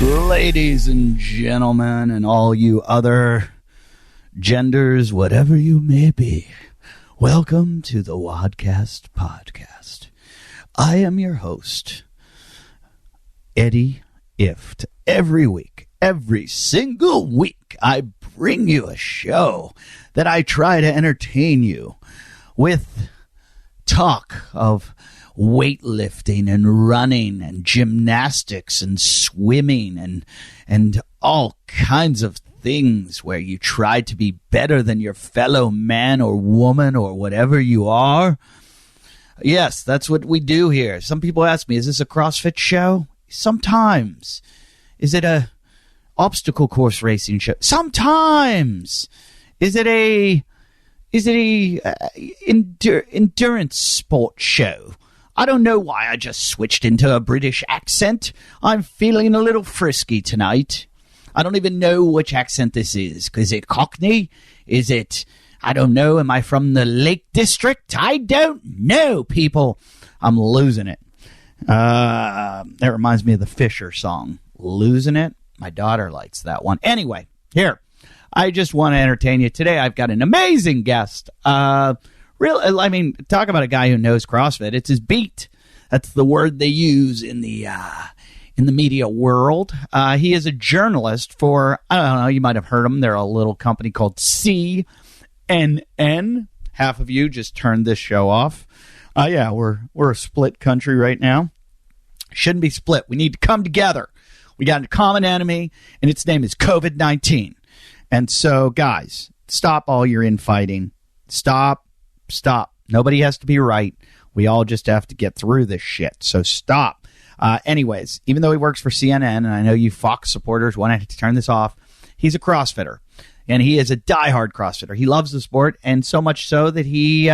Ladies and gentlemen, and all you other genders, whatever you may be, welcome to the Wadcast Podcast. I am your host, Eddie Ift. Every week, every single week, I bring you a show that I try to entertain you with talk of weightlifting and running and gymnastics and swimming and all kinds of things where you try to be better than your fellow man or woman or whatever you are. Yes, that's what we do here. Some people ask me, is this a CrossFit show? Sometimes. Is it a obstacle course racing show? Sometimes. Is it a endurance sport show? I don't know why I just switched into a British accent. I'm feeling a little frisky tonight. I don't even know which accent this is. Is it Cockney? Is it, I don't know, am I from the Lake District? I don't know, people. I'm losing it. That reminds me of the Fisher song, Losing It. My daughter likes that one. Anyway, here, I just want to entertain you. Today I've got an amazing guest. Talk about a guy who knows CrossFit. It's his beat. That's the word they use in the media world. He is a journalist for, I don't know, you might have heard him. They're a little company called CNN. Half of you just turned this show off. Yeah, we're a split country right now. Shouldn't be split. We need to come together. We got a common enemy, and its name is COVID-19. And so, guys, stop all your infighting. Stop. Nobody has to be right. We all just have to get through this shit. So stop. Anyways, even though he works for CNN, and I know you Fox supporters wanted to turn this off, he's a CrossFitter. And he is a diehard CrossFitter. He loves the sport, and so much so that he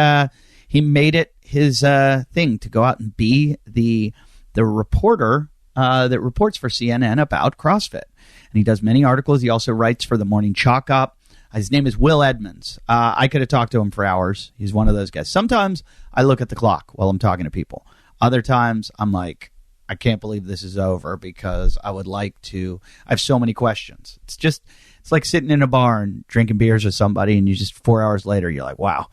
made it his thing to go out and be the reporter that reports for CNN about CrossFit. And he does many articles. He also writes for the Morning Chalk Up. His name is Will Edmonds. I could have talked to him for hours. He's one of those guys. Sometimes I look at the clock while I'm talking to people. Other times I'm like, I can't believe this is over because I would like to. I have so many questions. It's like sitting in a bar and drinking beers with somebody and you just 4 hours later, you're like, wow.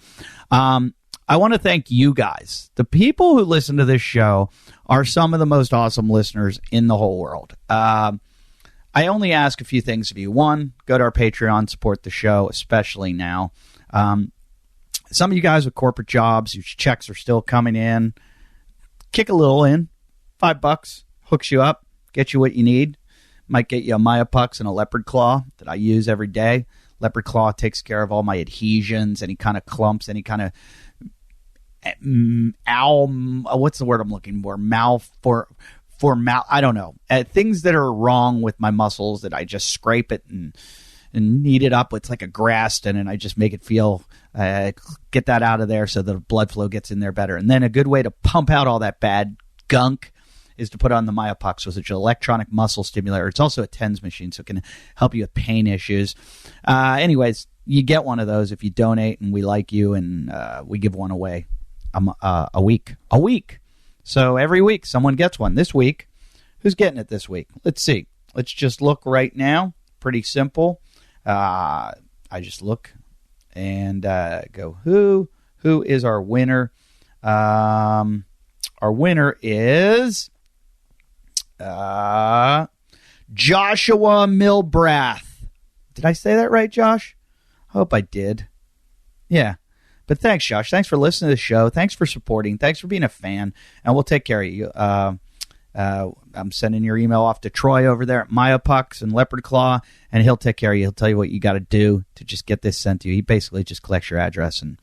I want to thank you guys. The people who listen to this show are some of the most awesome listeners in the whole world. I only ask a few things of you. One, go to our Patreon, support the show, especially now. Some of you guys with corporate jobs, your checks are still coming in. Kick a little in. $5 hooks you up, gets you what you need. Might get you a Maya Pucks and a leopard claw that I use every day. Leopard claw takes care of all my adhesions, any kind of clumps, any kind of what's the word I'm looking for? I don't know. Things that are wrong with my muscles that I just scrape it and knead it up. It's like a Graston, and I just make it feel, get that out of there so the blood flow gets in there better. And then a good way to pump out all that bad gunk is to put on the Maya Pucks, which is an electronic muscle stimulator. It's also a TENS machine, so it can help you with pain issues. Anyways, you get one of those if you donate, and we like you, and we give one away a week. So every week, someone gets one. This week, who's getting it this week? Let's see. Let's just look right now. Pretty simple. I just look and go, who is our winner? Our winner is Joshua Milbrath. Did I say that right, Josh? I hope I did. Yeah. But thanks, Josh. Thanks for listening to the show. Thanks for supporting. Thanks for being a fan. And we'll take care of you. I'm sending your email off to Troy over there at Maya Pucks and Leopard Claw, and he'll take care of you. He'll tell you what you got to do to just get this sent to you. He basically just collects your address, and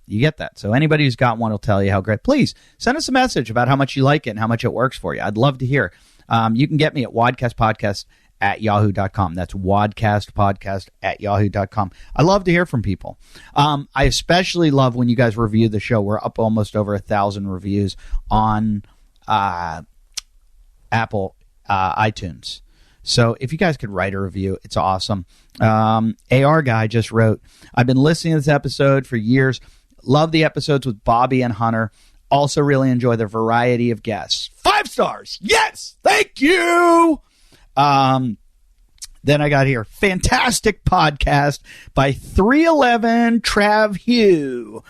you get that. So anybody who's got one will tell you how great. Please send us a message about how much you like it and how much it works for you. I'd love to hear. You can get me at wadcastpodcast@yahoo.com. That's wadcastpodcast@yahoo.com. I love to hear from people. I especially love when you guys review the show. We're up almost over 1,000 reviews on Apple iTunes. So if you guys could write a review, it's awesome. AR guy just wrote, I've been listening to this episode for years. Love the episodes with Bobby and Hunter. Also really enjoy the variety of guests. 5 stars. Yes. Thank you. Then I got here, fantastic podcast by 311 Trav Hugh.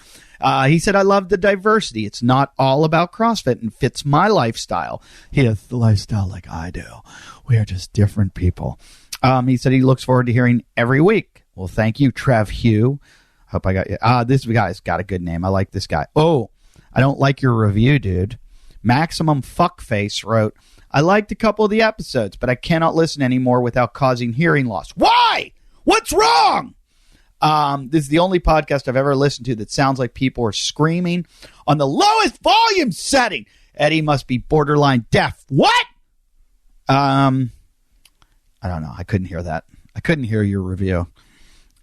He said, I love the diversity. It's not all about CrossFit and fits my lifestyle. He has the lifestyle like I do. We are just different people. He said he looks forward to hearing every week. Well, thank you, Trav Hugh. Hope I got you. This guy's got a good name. I like this guy. Oh, I don't like your review, dude. Maximum Fuckface wrote, I liked a couple of the episodes, but I cannot listen anymore without causing hearing loss. Why? What's wrong? This is the only podcast I've ever listened to that sounds like people are screaming on the lowest volume setting. Eddie must be borderline deaf. What? I don't know. I couldn't hear that. I couldn't hear your review.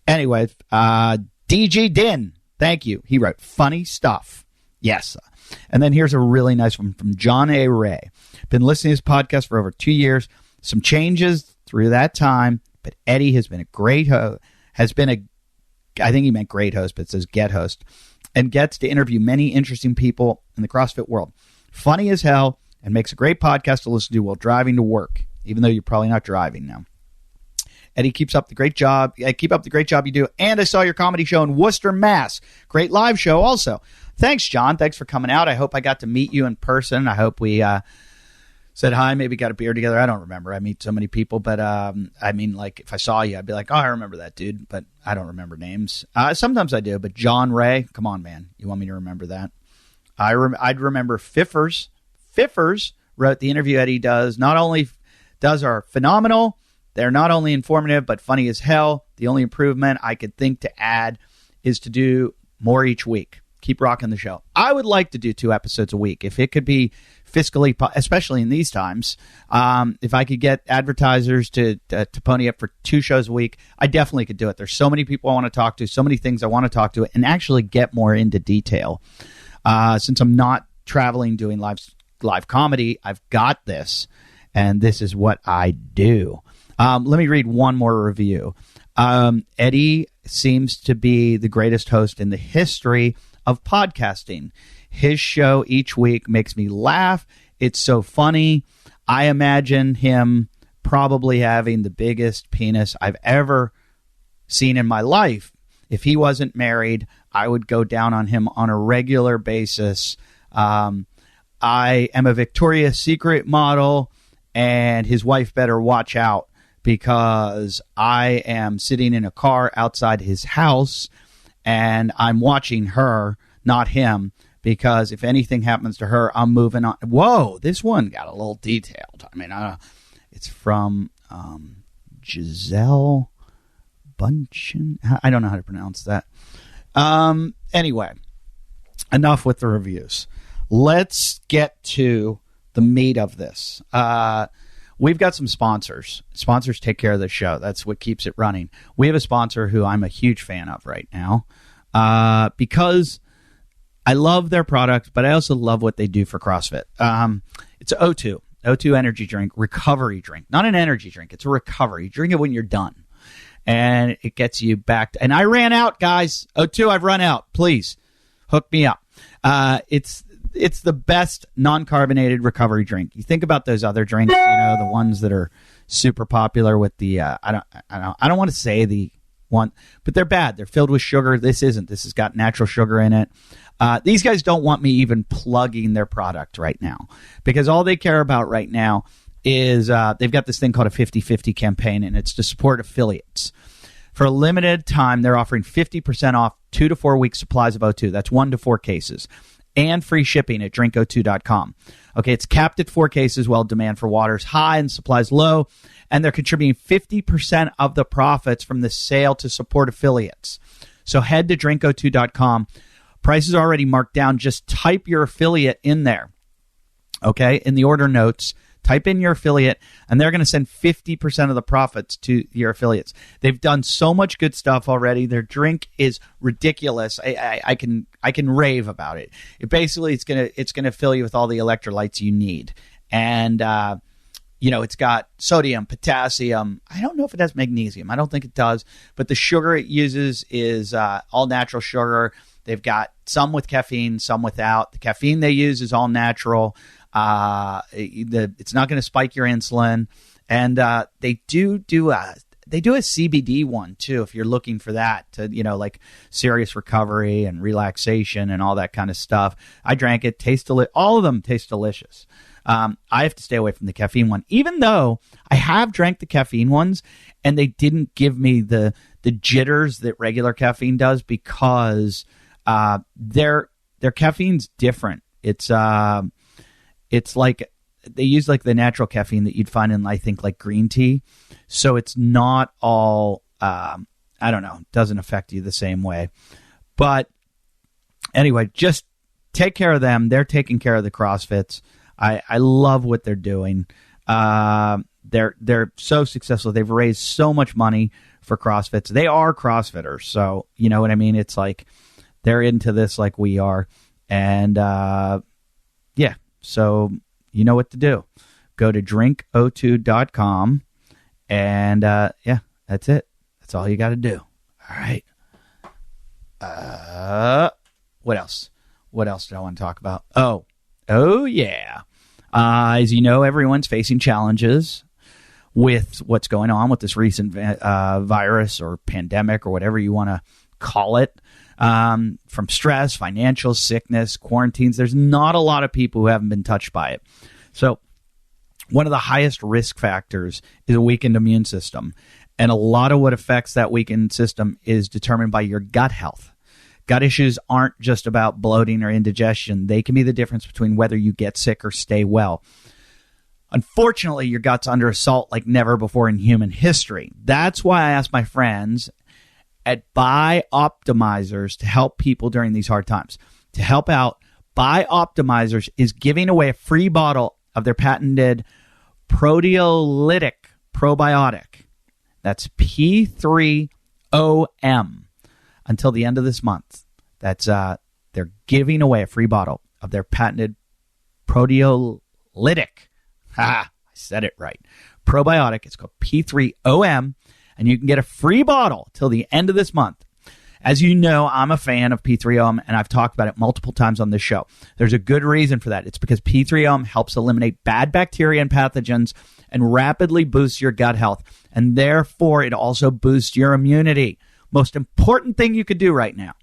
Anyway, DG Din, thank you. He wrote, funny stuff. Yes. And then here's a really nice one from John A. Ray. Been listening to this podcast for over 2 years. Some changes through that time, but Eddie has been a great host. I think he meant great host, but it says get host, and gets to interview many interesting people in the CrossFit world. Funny as hell, and makes a great podcast to listen to while driving to work, even though you're probably not driving now. Eddie, keep up the great job you do. And I saw your comedy show in Worcester, Mass. Great live show also. Thanks, John. Thanks for coming out. I hope I got to meet you in person. I hope we said hi, maybe got a beer together. I don't remember. I meet so many people, but I mean, like, if I saw you, I'd be like, oh, I remember that dude, but I don't remember names. Sometimes I do, but John Ray, come on, man. You want me to remember that? I'd remember Fiffers. Fiffers wrote the interview Eddie does. Not only are phenomenal, they're not only informative, but funny as hell. The only improvement I could think to add is to do more each week. Keep rocking the show. I would like to do 2 episodes a week. If it could be fiscally, especially in these times, if I could get advertisers to pony up for 2 shows a week, I definitely could do it. There's so many people I want to talk to, so many things I want to talk to, and actually get more into detail. Since I'm not traveling doing live comedy, I've got this, and this is what I do. Let me read one more review. Eddie seems to be the greatest host in the history of podcasting. His show each week makes me laugh. It's so funny. I imagine him probably having the biggest penis I've ever seen in my life. If he wasn't married, I would go down on him on a regular basis. I am a Victoria's Secret model, and his wife better watch out, because I am sitting in a car outside his house, and I'm watching her, not him, because if anything happens to her, I'm moving on. Whoa, this one got a little detailed. I mean, it's from Giselle Bunchen. I don't know how to pronounce that. Anyway, enough with the reviews. Let's get to the meat of this. We've got some sponsors. Sponsors take care of the show. That's what keeps it running. We have a sponsor who I'm a huge fan of right now, because I love their product, but I also love what they do for CrossFit. It's O2. O2 energy drink, recovery drink. Not an energy drink. It's a recovery. Drink it when you're done. And it gets you back to, and I ran out, guys. O2, I've run out. Please, hook me up. It's the best non-carbonated recovery drink. You think about those other drinks, the ones that are super popular with the I don't want to say the one, but they're bad. They're filled with sugar. This isn't. This has got natural sugar in it. These guys don't want me even plugging their product right now, because all they care about right now is they've got this thing called a 50-50 campaign, and it's to support affiliates. For a limited time, they're offering 50% off 2 to 4 week supplies of O2. That's 1 to 4 cases. And free shipping at drinko2.com. Okay, it's capped at 4 cases while demand for water is high and supplies low, and they're contributing 50% of the profits from the sale to support affiliates. So head to drinko2.com. Price is already marked down. Just type your affiliate in there. Okay, in the order notes, type in your affiliate, and they're going to send 50% of the profits to your affiliates. They've done so much good stuff already. Their drink is ridiculous. I can rave about it. It's gonna fill you with all the electrolytes you need, and it's got sodium, potassium. I don't know if it has magnesium. I don't think it does, but the sugar it uses is all natural sugar. They've got some with caffeine, some without. The caffeine they use is all natural. It's not going to spike your insulin, And they do a CBD one too, if you're looking for that to, like serious recovery and relaxation and all that kind of stuff. I drank it, all of them taste delicious. I have to stay away from the caffeine one, even though I have drank the caffeine ones and they didn't give me the jitters that regular caffeine does, because their caffeine's different. It's like they use like the natural caffeine that you'd find in, I think, like green tea. So it's not all, I don't know, doesn't affect you the same way. But anyway, just take care of them. They're taking care of the CrossFits. I love what they're doing. They're so successful. They've raised so much money for CrossFits. They are CrossFitters. So, you know what I mean? It's like they're into this like we are. And yeah, so you know what to do. Go to drinko2.com. And yeah, that's it. That's all you got to do. All right. What else? What else did I want to talk about? Oh yeah. As you know, everyone's facing challenges with what's going on with this recent virus or pandemic or whatever you want to call it. From stress, financial, sickness, quarantines. There's not a lot of people who haven't been touched by it. So one of the highest risk factors is a weakened immune system. And a lot of what affects that weakened system is determined by your gut health. Gut issues aren't just about bloating or indigestion. They can be the difference between whether you get sick or stay well. Unfortunately, your gut's under assault like never before in human history. That's why I asked my friends at Buy Optimizers to help people during these hard times. To help out, Buy Optimizers is giving away a free bottle of their patented proteolytic probiotic. That's P3OM until the end of this month. That's they're giving away a free bottle of their patented proteolytic. I said it right. Probiotic. It's called P3OM, and you can get a free bottle till the end of this month. As you know, I'm a fan of P3OM, and I've talked about it multiple times on this show. There's a good reason for that. It's because P3OM helps eliminate bad bacteria and pathogens and rapidly boosts your gut health, and therefore it also boosts your immunity. Most important thing you could do right now.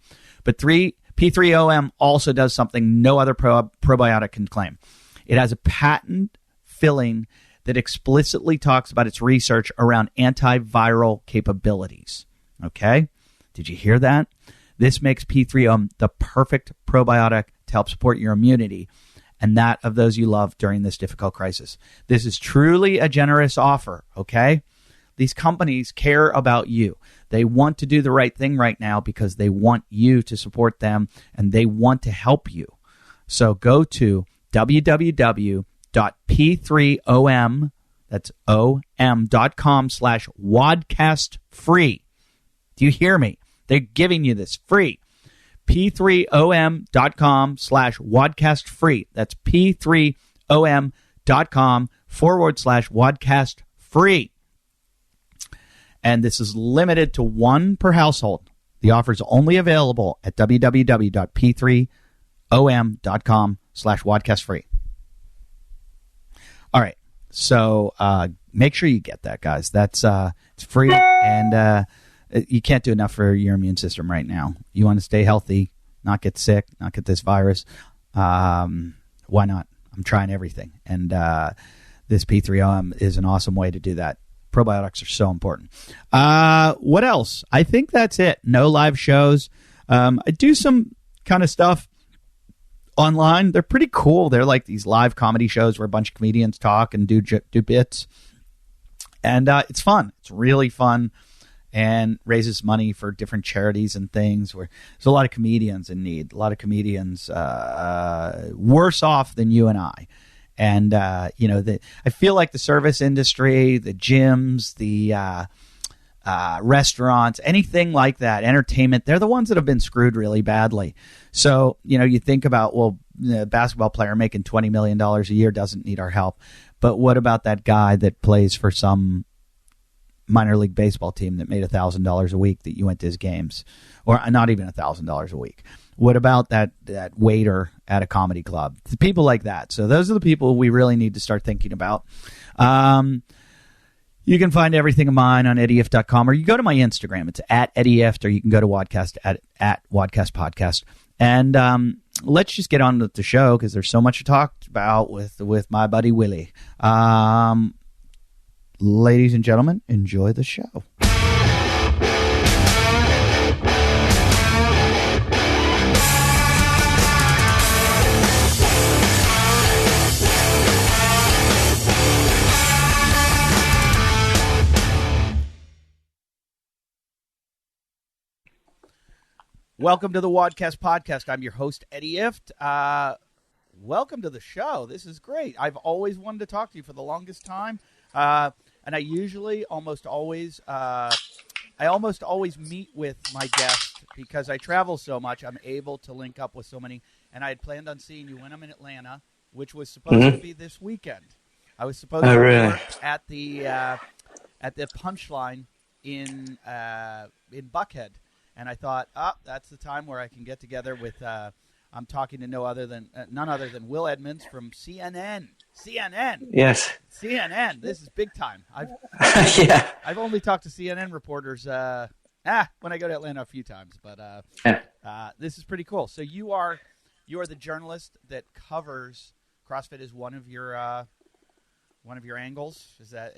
But P3OM also does something no other probiotic can claim. It has a patent filling that explicitly talks about its research around antiviral capabilities. Okay? Did you hear that? This makes P3OM the perfect probiotic to help support your immunity and that of those you love during this difficult crisis. This is truly a generous offer, okay? These companies care about you. They want to do the right thing right now because they want you to support them and they want to help you. So go to www.p3om, that's om.com/wadcastfree. Do you hear me? They're giving you this free. p3om.com/wadcastfree. That's p3om.com/wadcastfree. And this is limited to one per household. The offer is only available at www.p3om.com/wadcastfree. All right. So make sure you get that, guys. That's it's free, and you can't do enough for your immune system right now. You want to stay healthy, not get sick, not get this virus. Why not? I'm trying everything, and this P3OM is an awesome way to do that. Probiotics are so important. What else? I think that's it. No live shows. I do some kind of stuff online. They're pretty cool. They're like these live comedy shows where a bunch of comedians talk and do bits. And it's fun. It's really fun and raises money for different charities and things where there's a lot of comedians in need. A lot of comedians worse off than you and I. And, I feel like the service industry, the gyms, the restaurants, anything like that, entertainment, they're the ones that have been screwed really badly. So, you think about, well, a basketball player making $20 million a year doesn't need our help. But what about that guy that plays for some minor league baseball team that made $1,000 a week that you went to his games? Or not even $1,000 a week. What about that waiter at a comedy club? People like that. So those are the people we really need to start thinking about. You can find everything of mine on eddieft.com, or you go to my Instagram. It's at eddieft, or you can go to Wadcast at Wadcast Podcast. And let's just get on with the show, because there's so much to talk about with my buddy Willie. Ladies and gentlemen, enjoy the show. Welcome to the Wadcast Podcast. I'm your host, Eddie Ift. Welcome to the show. This is great. I've always wanted to talk to you for the longest time, and I usually almost always meet with my guests because I travel so much. I'm able to link up with so many, and I had planned on seeing you when I'm in Atlanta, which was supposed to be this weekend. I was supposed to work at the Punchline in Buckhead. And I thought, that's the time where I can get together with. I'm talking to none other than Will Edmonds from CNN. CNN. Yes. CNN. This is big time. I've only talked to CNN reporters when I go to Atlanta a few times, but this is pretty cool. So you are the journalist that covers CrossFit as one of your angles. Is that?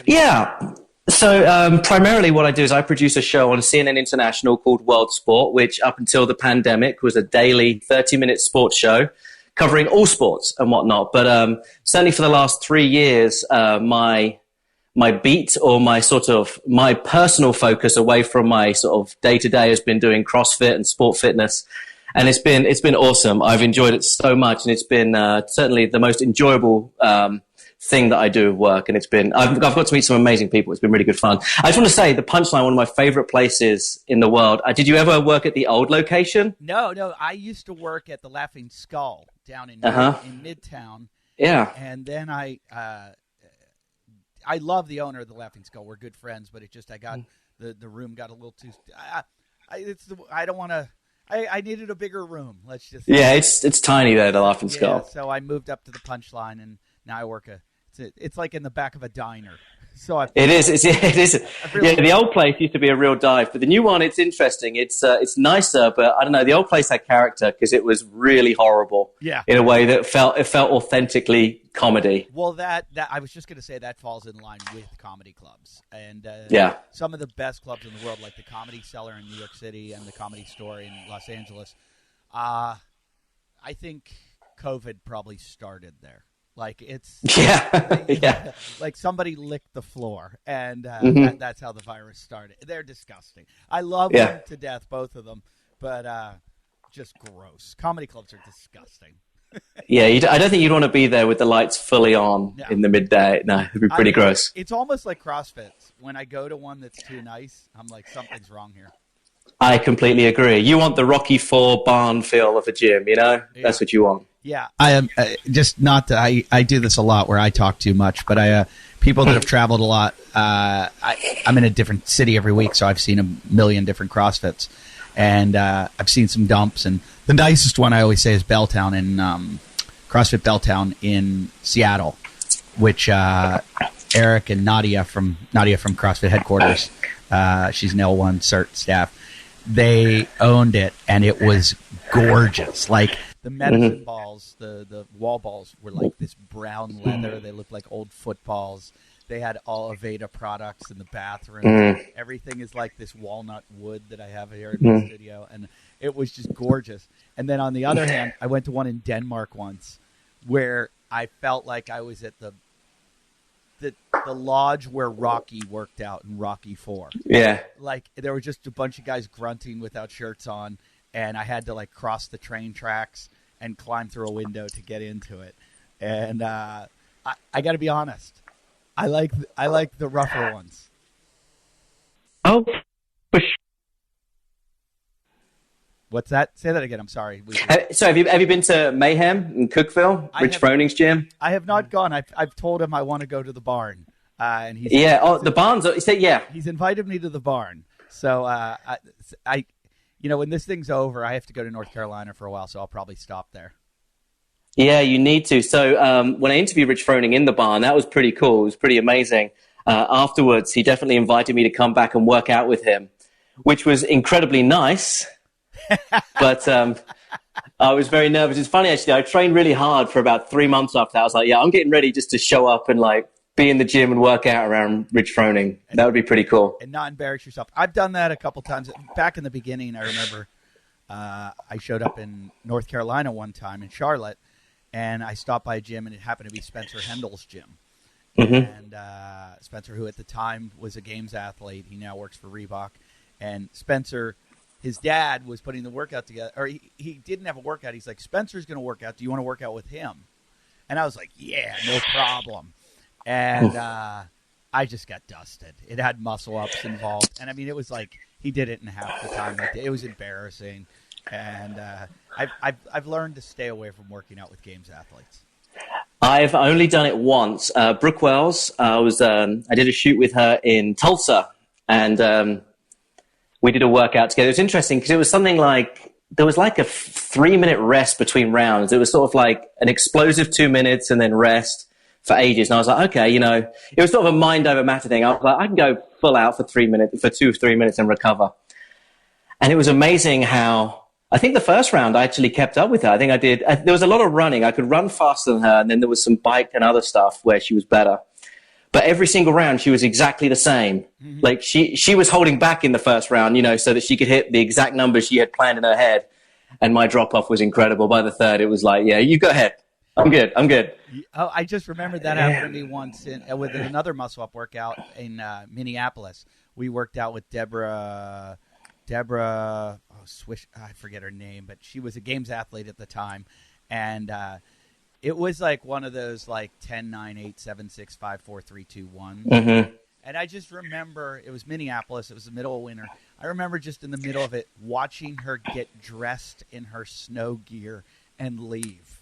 Yeah. So primarily what I do is I produce a show on CNN International called World Sport, which up until the pandemic was a daily 30-minute sports show covering all sports and whatnot. But certainly for the last 3 years, my beat, or my personal focus away from my sort of day-to-day has been doing CrossFit and sport fitness. And it's been awesome. I've enjoyed it so much, and it's been certainly the most enjoyable thing that I do at work, and I've got to meet some amazing people. It's been really good fun. I just want to say the Punchline, one of my favorite places in the world. Did you ever work at the old location? No. I used to work at the Laughing Skull down in Midtown. Yeah. And then I love the owner of the Laughing Skull. We're good friends, but the room got a little too. I needed a bigger room. Let's just. Yeah, it's tiny there, the Laughing Skull. So I moved up to the Punchline, and now I work it's like in the back of a diner. So it is. The old place used to be a real dive, but the new one, it's interesting. It's nicer, but I don't know. The old place had character because it was really horrible. Yeah. In a way that felt authentically comedy. Well, that I was just going to say that falls in line with comedy clubs, and some of the best clubs in the world, like the Comedy Cellar in New York City and the Comedy Store in Los Angeles. I think COVID probably started there. Like like somebody licked the floor, and that's how the virus started. They're disgusting. I love them to death, both of them, but just gross. Comedy clubs are disgusting. I don't think you'd want to be there with the lights fully on in the midday. No, it'd be pretty gross. It's almost like CrossFit. When I go to one that's too nice, I'm like, something's wrong here. I completely agree. You want the Rocky IV barn feel of a gym, you know? Yeah. That's what you want. Yeah, I am just not that I do this a lot where I talk too much, but people that have traveled a lot. I'm in a different city every week, so I've seen a million different CrossFits, and I've seen some dumps. And the nicest one I always say is Belltown in CrossFit Belltown in Seattle, which Eric and Nadia from CrossFit headquarters, she's an L1 cert staff. They owned it, and it was gorgeous. Like the medicine balls, the wall balls were like this brown leather. They looked like old footballs. They had all Aveda products in the bathroom. Everything is like this walnut wood that I have here in my studio, and it was just gorgeous. And then on the other hand, I went to one in Denmark once where I felt like I was at the lodge where Rocky worked out in Rocky IV. Yeah. Like there were just a bunch of guys grunting without shirts on, and I had to like cross the train tracks and climb through a window to get into it. And I got to be honest, I like the rougher ones. Oh, for sure. What's that? Say that again. I'm sorry. So have you been to Mayhem in Cookville, Rich Froning's gym? I have not gone. I've told him I want to go to the barn, and he's the barn's. He said he's invited me to the barn. So I when this thing's over, I have to go to North Carolina for a while, so I'll probably stop there. Yeah, you need to. So when I interviewed Rich Froning in the barn, that was pretty cool. It was pretty amazing. afterwards, he definitely invited me to come back and work out with him, which was incredibly nice. But I was very nervous. It's funny, actually. I trained really hard for about 3 months after that. I was like, yeah, I'm getting ready just to show up and like be in the gym and work out around Rich Froning. That would be pretty cool. And not embarrass yourself. I've done that a couple times. Back in the beginning, I remember I showed up in North Carolina one time in Charlotte, and I stopped by a gym, and it happened to be Spencer Hendel's gym. Mm-hmm. And Spencer, who at the time was a games athlete, he now works for Reebok. And Spencer, his dad, was putting the workout together. Or he didn't have a workout. He's like, Spencer's going to work out. Do you want to work out with him? And I was like, yeah, no problem. And I just got dusted. It had muscle ups involved. And, I mean, it was like he did it in half the time. It was embarrassing. And I've learned to stay away from working out with games athletes. I've only done it once. Brooke Wells, I did a shoot with her in Tulsa, and we did a workout together. It was interesting because it was something like, there was like a 3-minute rest between rounds. It was sort of like an explosive 2 minutes and then rest for ages. And I was like, okay, it was sort of a mind over matter thing. I was like, I can go full out for 3 minutes, for 2 or 3 minutes and recover. And it was amazing how, I think the first round I actually kept up with her. I think I did. There was a lot of running. I could run faster than her. And then there was some bike and other stuff where she was better. But every single round, she was exactly the same. Mm-hmm. Like she was holding back in the first round, so that she could hit the exact numbers she had planned in her head. And my drop off was incredible. By the third, it was like, yeah, you go ahead. I'm good. Oh, I just remembered that happened to me once with another muscle up workout in Minneapolis. We worked out with Deborah, I forget her name, but she was a games athlete at the time. And it was like one of those like 10, 9, 8, 7, 6, 5, 4, 3, 2, 1. Mm-hmm. And I just remember it was Minneapolis. It was the middle of winter. I remember just in the middle of it watching her get dressed in her snow gear and leave.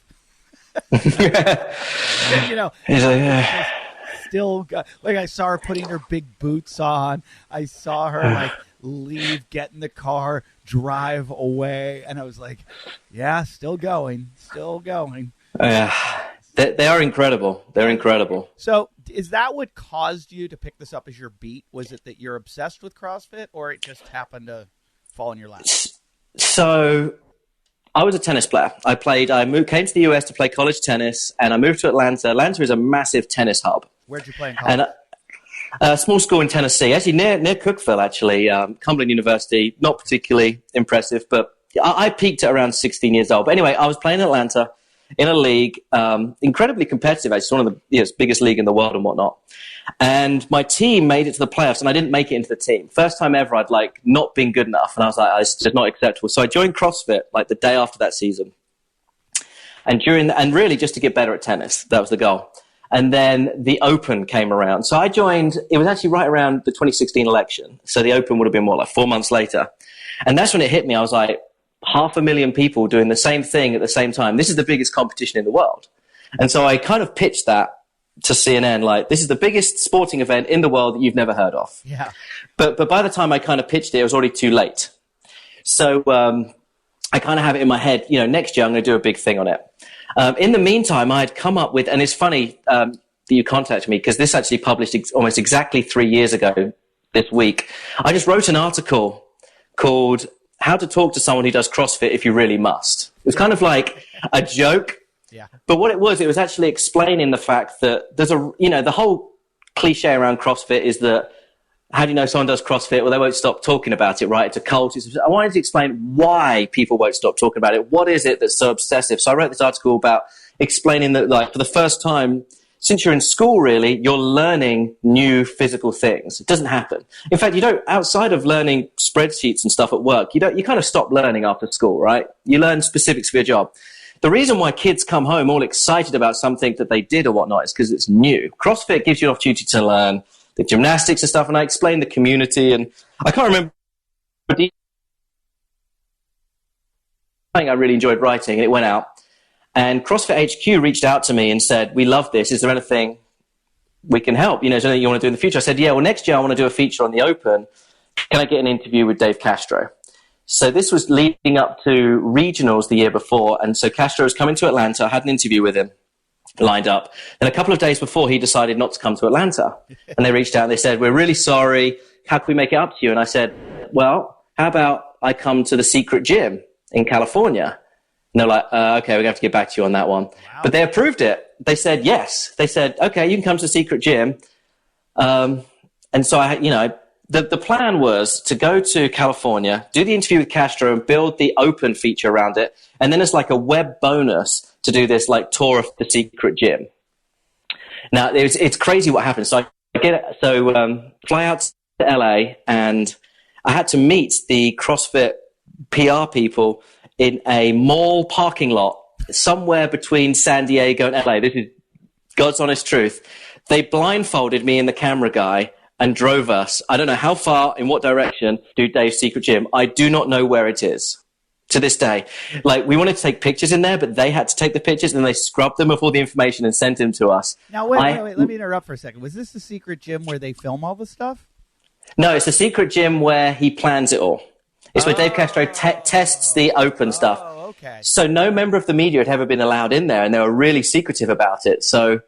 Still got, like, I saw her putting her big boots on. I saw her like leave, get in the car, drive away, and I was like, yeah, still going. They are incredible. They're incredible. So is that what caused you to pick this up as your beat? Was it that you're obsessed with CrossFit, or it just happened to fall in your lap? So I was a tennis player. Came to the US to play college tennis, and I moved to Atlanta. Atlanta is a massive tennis hub. Where'd you play in college? And a small school in Tennessee, actually near Cookeville, actually, Cumberland University. Not particularly impressive, but I peaked at around 16 years old. But anyway, I was playing in Atlanta in a league, incredibly competitive. It's one of the biggest league in the world and whatnot. And my team made it to the playoffs, and I didn't make it into the team. First time ever, I'd like not been good enough, and I was like, it's just not acceptable. So I joined CrossFit like the day after that season, and really just to get better at tennis. That was the goal. And then the Open came around. So I joined, it was actually right around the 2016 election. So the Open would have been more like 4 months later. And that's when it hit me. I was like, 500,000 people doing the same thing at the same time. This is the biggest competition in the world. And so I kind of pitched that to CNN, like, this is the biggest sporting event in the world that you've never heard of. Yeah. But by the time I kind of pitched it, it was already too late. So I kind of have it in my head, next year I'm going to do a big thing on it. In the meantime, I had come up with, and it's funny that you contacted me, because this actually published almost exactly 3 years ago this week. I just wrote an article called How to Talk to Someone Who Does CrossFit If You Really Must. It was kind of like a joke. Yeah. But what it was actually explaining the fact that there's the whole cliche around CrossFit is that, how do you know someone does CrossFit? Well, they won't stop talking about it, right? It's a cult. I wanted to explain why people won't stop talking about it. What is it that's so obsessive? So I wrote this article about explaining that, like, for the first time since you're in school, really, you're learning new physical things. It doesn't happen. In fact, outside of learning spreadsheets and stuff at work, you kind of stop learning after school, right? You learn specifics for your job. The reason why kids come home all excited about something that they did or whatnot is because it's new. CrossFit gives you an opportunity to learn the gymnastics and stuff, and I explained the community, and I can't remember something I really enjoyed writing, and it went out. And CrossFit HQ reached out to me and said, we love this. Is there anything we can help? Is there anything you want to do in the future? I said, yeah, well, next year I want to do a feature on the Open. Can I get an interview with Dave Castro? So this was leading up to regionals the year before. And so Castro was coming to Atlanta. I had an interview with him. lined up. And a couple of days before, he decided not to come to Atlanta. And they reached out and they said, we're really sorry. How can we make it up to you? And I said, well, how about I come to the secret gym in California? And they're like, okay, we're going to have to get back to you on that one. Wow. But they approved it. They said, yes. They said, okay, you can come to the secret gym. And so the plan was to go to California, do the interview with Castro and build the open feature around it. And then it's like a web bonus to do this like tour of the secret gym. Now it's crazy what happened. So fly out to LA, and I had to meet the CrossFit PR people in a mall parking lot somewhere between San Diego and LA. This is God's honest truth. They blindfolded me and the camera guy and drove us, I don't know how far, in what direction, to Dave's secret gym. I do not know where it is to this day. Like, we wanted to take pictures in there, but they had to take the pictures and they scrubbed them of all the information and sent them to us. Now, wait. Let me interrupt for a second. Was this the secret gym where they film all the stuff? No, it's the secret gym where he plans it all. It's where Dave Castro tests the open stuff. Okay. So no member of the media had ever been allowed in there, and they were really secretive about it. So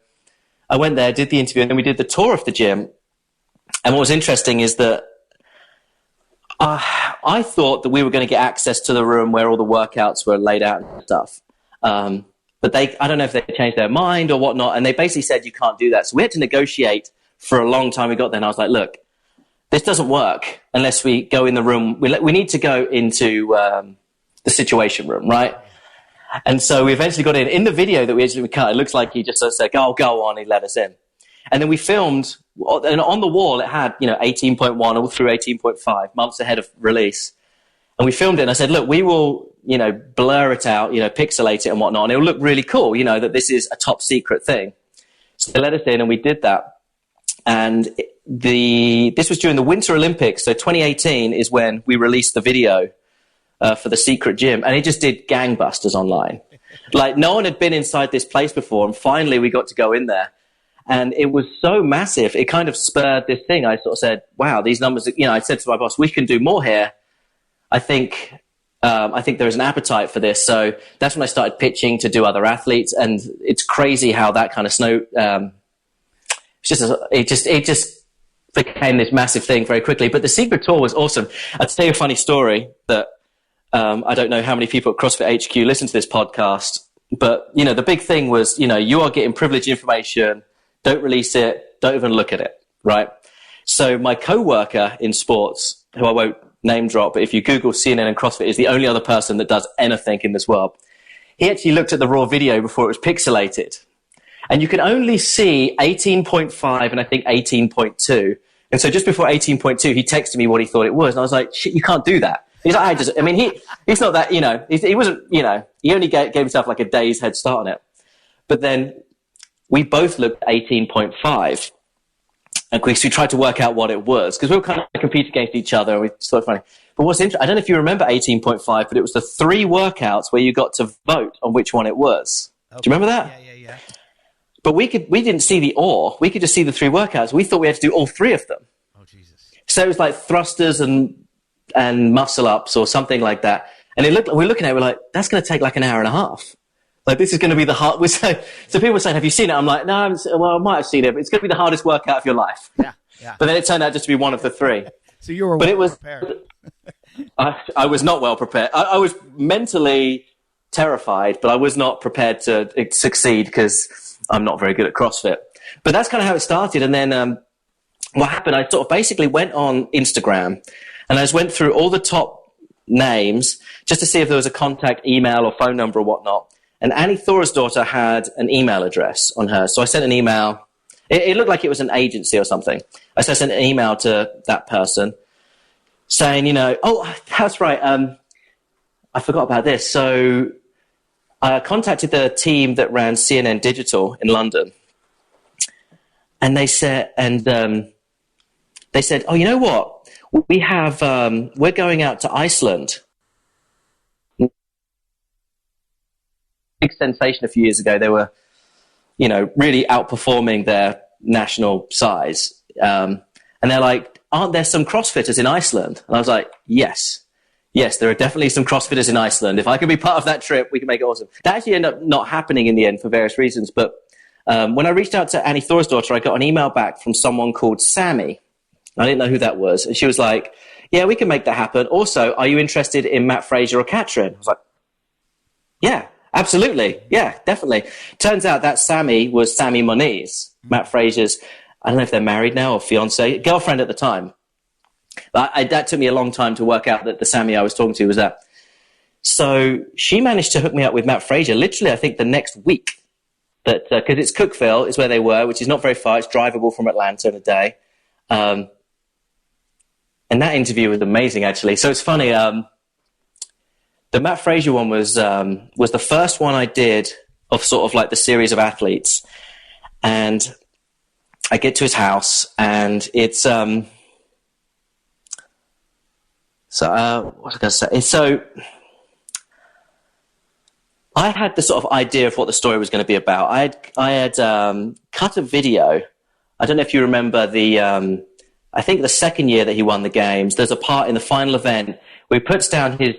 I went there, did the interview, and then we did the tour of the gym. And what was interesting is that I thought that we were going to get access to the room where all the workouts were laid out and stuff. But I don't know if they changed their mind or whatnot, and they basically said you can't do that. So we had to negotiate for a long time. We got there, and I was like, look, this doesn't work unless we go in the room. We need to go into the situation room, right? And so we eventually got in. In the video that we actually cut, it looks like he just said, go on, he let us in. And then we filmed, and on the wall it had, 18.1 all through 18.5, months ahead of release. And we filmed it, and I said, look, we will, blur it out, pixelate it and whatnot, and it will look really cool, that this is a top secret thing. So they let us in, and we did that. And this was during the Winter Olympics, so 2018 is when we released the video for the secret gym, and it just did gangbusters online. Like, no one had been inside this place before, and finally we got to go in there. And it was so massive, it kind of spurred this thing. I sort of said, wow, these numbers, I said to my boss, we can do more here. I think there's an appetite for this. So that's when I started pitching to do other athletes. And it's crazy how that kind of it just became this massive thing very quickly. But the secret tour was awesome. I'll tell you a funny story that I don't know how many people at CrossFit HQ listen to this podcast. But, the big thing was, you are getting privileged information. Don't release it. Don't even look at it, right? So my coworker in sports, who I won't name drop, but if you Google CNN and CrossFit, is the only other person that does anything in this world. He actually looked at the raw video before it was pixelated. And you can only see 18.5 and I think 18.2. And so just before 18.2, he texted me what he thought it was. And I was like, shit, you can't do that. He's like, he's not that, he wasn't, he only gave himself like a day's head start on it. But then we both looked at 18.5, and we tried to work out what it was, because we were kind of competing against each other, and we just thought it funny. But what's interesting, I don't know if you remember 18.5, but it was the 3 workouts where you got to vote on which one it was. Okay. Do you remember that? Yeah. But we didn't see the OR. We could just see the 3 workouts. We thought we had to do all 3 of them. Oh, Jesus. So it was like thrusters and muscle ups or something like that. And we're looking at it, we're like, that's going to take like an hour and a half. Like, this is going to be the hard. So people were saying, have you seen it? I'm like, no, I might have seen it, but it's going to be the hardest workout of your life. Yeah. But then it turned out just to be one of the 3. So you were prepared. I was not well prepared. I was mentally terrified, but I was not prepared to succeed because I'm not very good at CrossFit. But that's kind of how it started. And then what happened, I sort of basically went on Instagram and I just went through all the top names just to see if there was a contact email or phone number or whatnot. And Annie Thora's daughter had an email address on her. So I sent an email. It looked like it was an agency or something. I sent an email to that person saying, oh, that's right. I forgot about this. So I contacted the team that ran CNN Digital in London. And they said, oh, you know what? We're going out to Iceland. Big sensation a few years ago. They were, really outperforming their national size. And they're like, aren't there some CrossFitters in Iceland? And I was like, yes, there are definitely some CrossFitters in Iceland. If I can be part of that trip, we can make it awesome. That actually ended up not happening in the end for various reasons. But When I reached out to Annie Thorisdottir, I got an email back from someone called Sammy. I didn't know who that was. And she was like, yeah, we can make that happen. Also, are you interested in Matt Fraser or Katrin? I was like, yeah, absolutely. Yeah, definitely. Turns out that Sammy was Sammy Moniz, Matt Fraser's, I don't know if they're married now or fiance, girlfriend at the time. But that took me a long time to work out that the Sammy I was talking to was that. So she managed to hook me up with Matt Fraser literally, I think, the next week. Because it's Cookeville is where they were, which is not very far. It's drivable from Atlanta in a day. And that interview was amazing, actually. So it's funny. The Matt Fraser one was the first one I did of sort of like the series of athletes. And I get to his house, and it's what was I going to say? So I had the sort of idea of what the story was going to be about. I had cut a video. I don't know if you remember I think the second year that he won the games, there's a part in the final event where he puts down his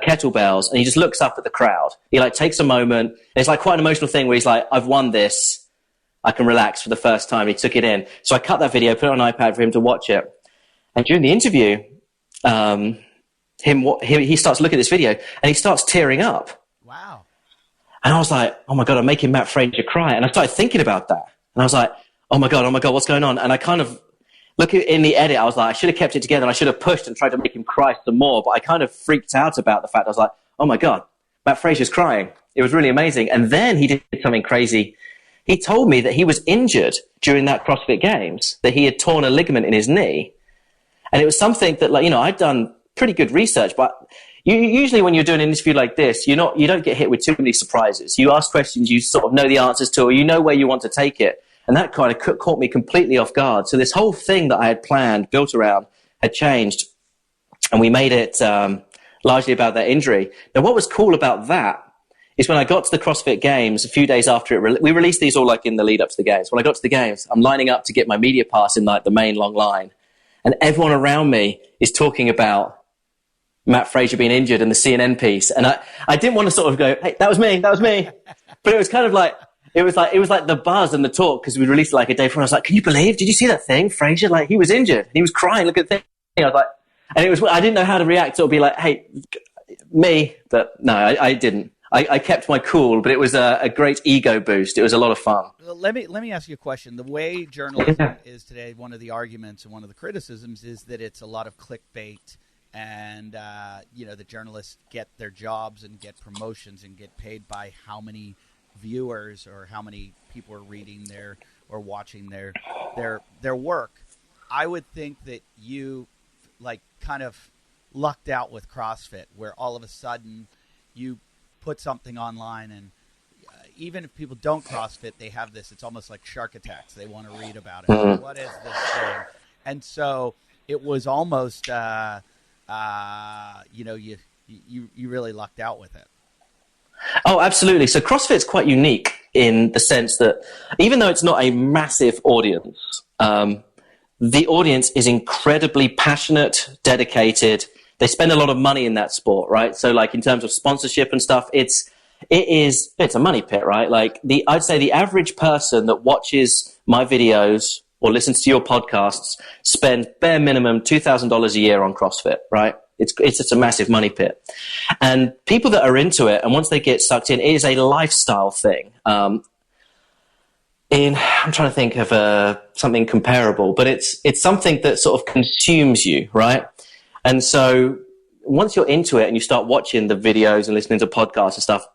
kettlebells and he just looks up at the crowd. He like takes a moment. It's like quite an emotional thing where he's like, I've won this. I can relax for the first time. He took it in. So I cut that video, put it on an iPad for him to watch it. And during the interview, he starts looking at this video and he starts tearing up. Wow. And I was like, oh my God, I'm making Matt Fraser cry. And I started thinking about that. And I was like, oh my God, what's going on? And I kind of in the edit, I was like, I should have kept it together and I should have pushed and tried to make him cry some more. But I kind of freaked out about the fact I was like, oh my God, Matt Fraser's crying. It was really amazing. And then he did something crazy. He told me that he was injured during that CrossFit Games, that he had torn a ligament in his knee. And it was something that, I'd done pretty good research, but usually when you're doing an interview like this, you don't get hit with too many surprises. You ask questions you sort of know the answers to, or you know where you want to take it. And that kind of caught me completely off guard. So this whole thing that I had planned, built around, had changed. And we made it largely about that injury. Now, what was cool about that is when I got to the CrossFit Games a few days after we released these all like in the lead up to the games. When I got to the games, I'm lining up to get my media pass in like the main long line. And everyone around me is talking about Matt Fraser being injured in the CNN piece. And I didn't want to sort of go, hey, that was me. But it was kind of like, it was like the buzz and the talk, because we released it like a day before. I was like, can you believe? Did you see that thing? Fraser, like, he was injured. He was crying. Look at the thing. I was like, and I didn't know how to react. It would be like, hey, me. But no, I didn't. I kept my cool, but it was a great ego boost. It was a lot of fun. Well, let me ask you a question. The way journalism is today, one of the arguments and one of the criticisms is that it's a lot of clickbait, and the journalists get their jobs and get promotions and get paid by how many viewers or how many people are reading or watching their work. I would think that you kind of lucked out with CrossFit, where all of a sudden you put something online, and even if people don't CrossFit, they have this. It's almost like shark attacks. They want to read about it. So what is this thing? And so it was almost, you really lucked out with it. Oh, absolutely. So CrossFit's quite unique in the sense that even though it's not a massive audience, the audience is incredibly passionate, dedicated. They spend a lot of money in that sport, right? So like in terms of sponsorship and stuff, it's a money pit, right? Like I'd say the average person that watches my videos or listens to your podcasts spend bare minimum $2,000 a year on CrossFit, right? It's just a massive money pit. And people that are into it, and once they get sucked in, it is a lifestyle thing. I'm trying to think of something comparable, but it's something that sort of consumes you, right? And so once you're into it and you start watching the videos and listening to podcasts and stuff,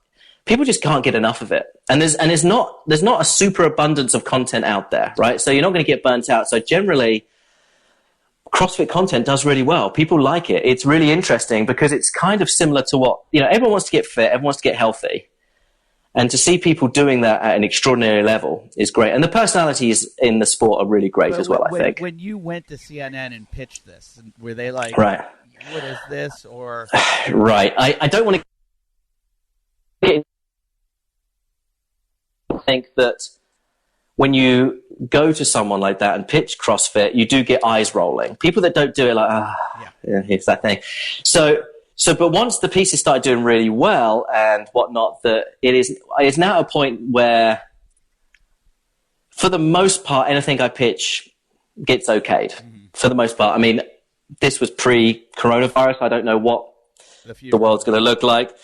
people just can't get enough of it. And there's not a super abundance of content out there, right? So you're not going to get burnt out. So generally, CrossFit content does really well. People like it. It's really interesting because it's kind of similar to what, everyone wants to get fit, everyone wants to get healthy. And to see people doing that at an extraordinary level is great. And the personalities in the sport are really great as well, I think. When you went to CNN and pitched this, were they like, right, what is this? Or right. I don't want to think that when you go to someone like that and pitch CrossFit, you do get eyes rolling. People that don't do it like, yeah, it's that thing. So, but once the pieces started doing really well and whatnot, that it's now a point where for the most part, anything I pitch gets okayed. For the most part. I mean, this was pre-coronavirus. I don't know what the world's going to look like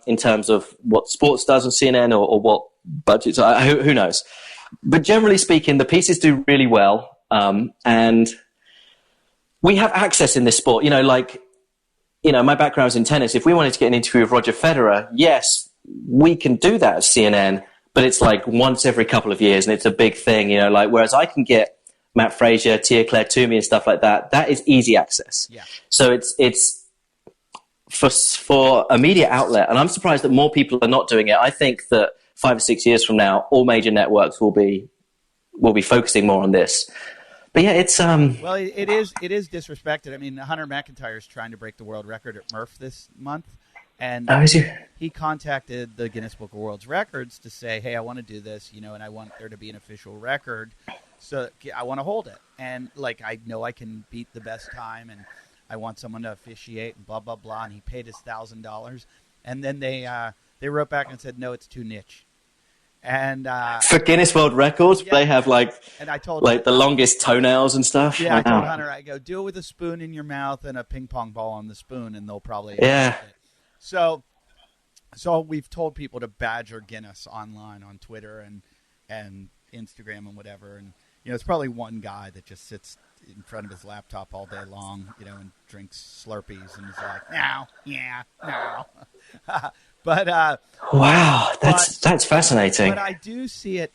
in terms of what sports does on CNN or what budgets. Who knows? But generally speaking, the pieces do really well. And we have access in this sport. My background's in tennis. If we wanted to get an interview with Roger Federer, yes, we can do that at CNN, but it's like once every couple of years, and it's a big thing, whereas I can get Matt Frazier, Tia-Clair Toomey and stuff like that. That is easy access. Yeah. So it's for a media outlet, and I'm surprised that more people are not doing it. I think that 5 or 6 years from now, all major networks will be focusing more on this. But yeah, it's well, it is disrespected. I mean, Hunter McIntyre is trying to break the world record at Murph this month, and he contacted the Guinness Book of World Records to say, "Hey, I want to do this, and I want there to be an official record, so I want to hold it, and I know I can beat the best time, and I want someone to officiate, and blah blah blah." And he paid his $1,000, and then they wrote back and said, "No, it's too niche." And for Guinness World Records, they have and I told the longest toenails and stuff. Yeah, I told Hunter, I go, do it with a spoon in your mouth and a ping pong ball on the spoon, and they'll probably it. So we've told people to badger Guinness online on Twitter and Instagram and whatever, and it's probably one guy that just sits in front of his laptop all day long, and drinks Slurpees and is like, no. But wow, that's fascinating. But I do see it.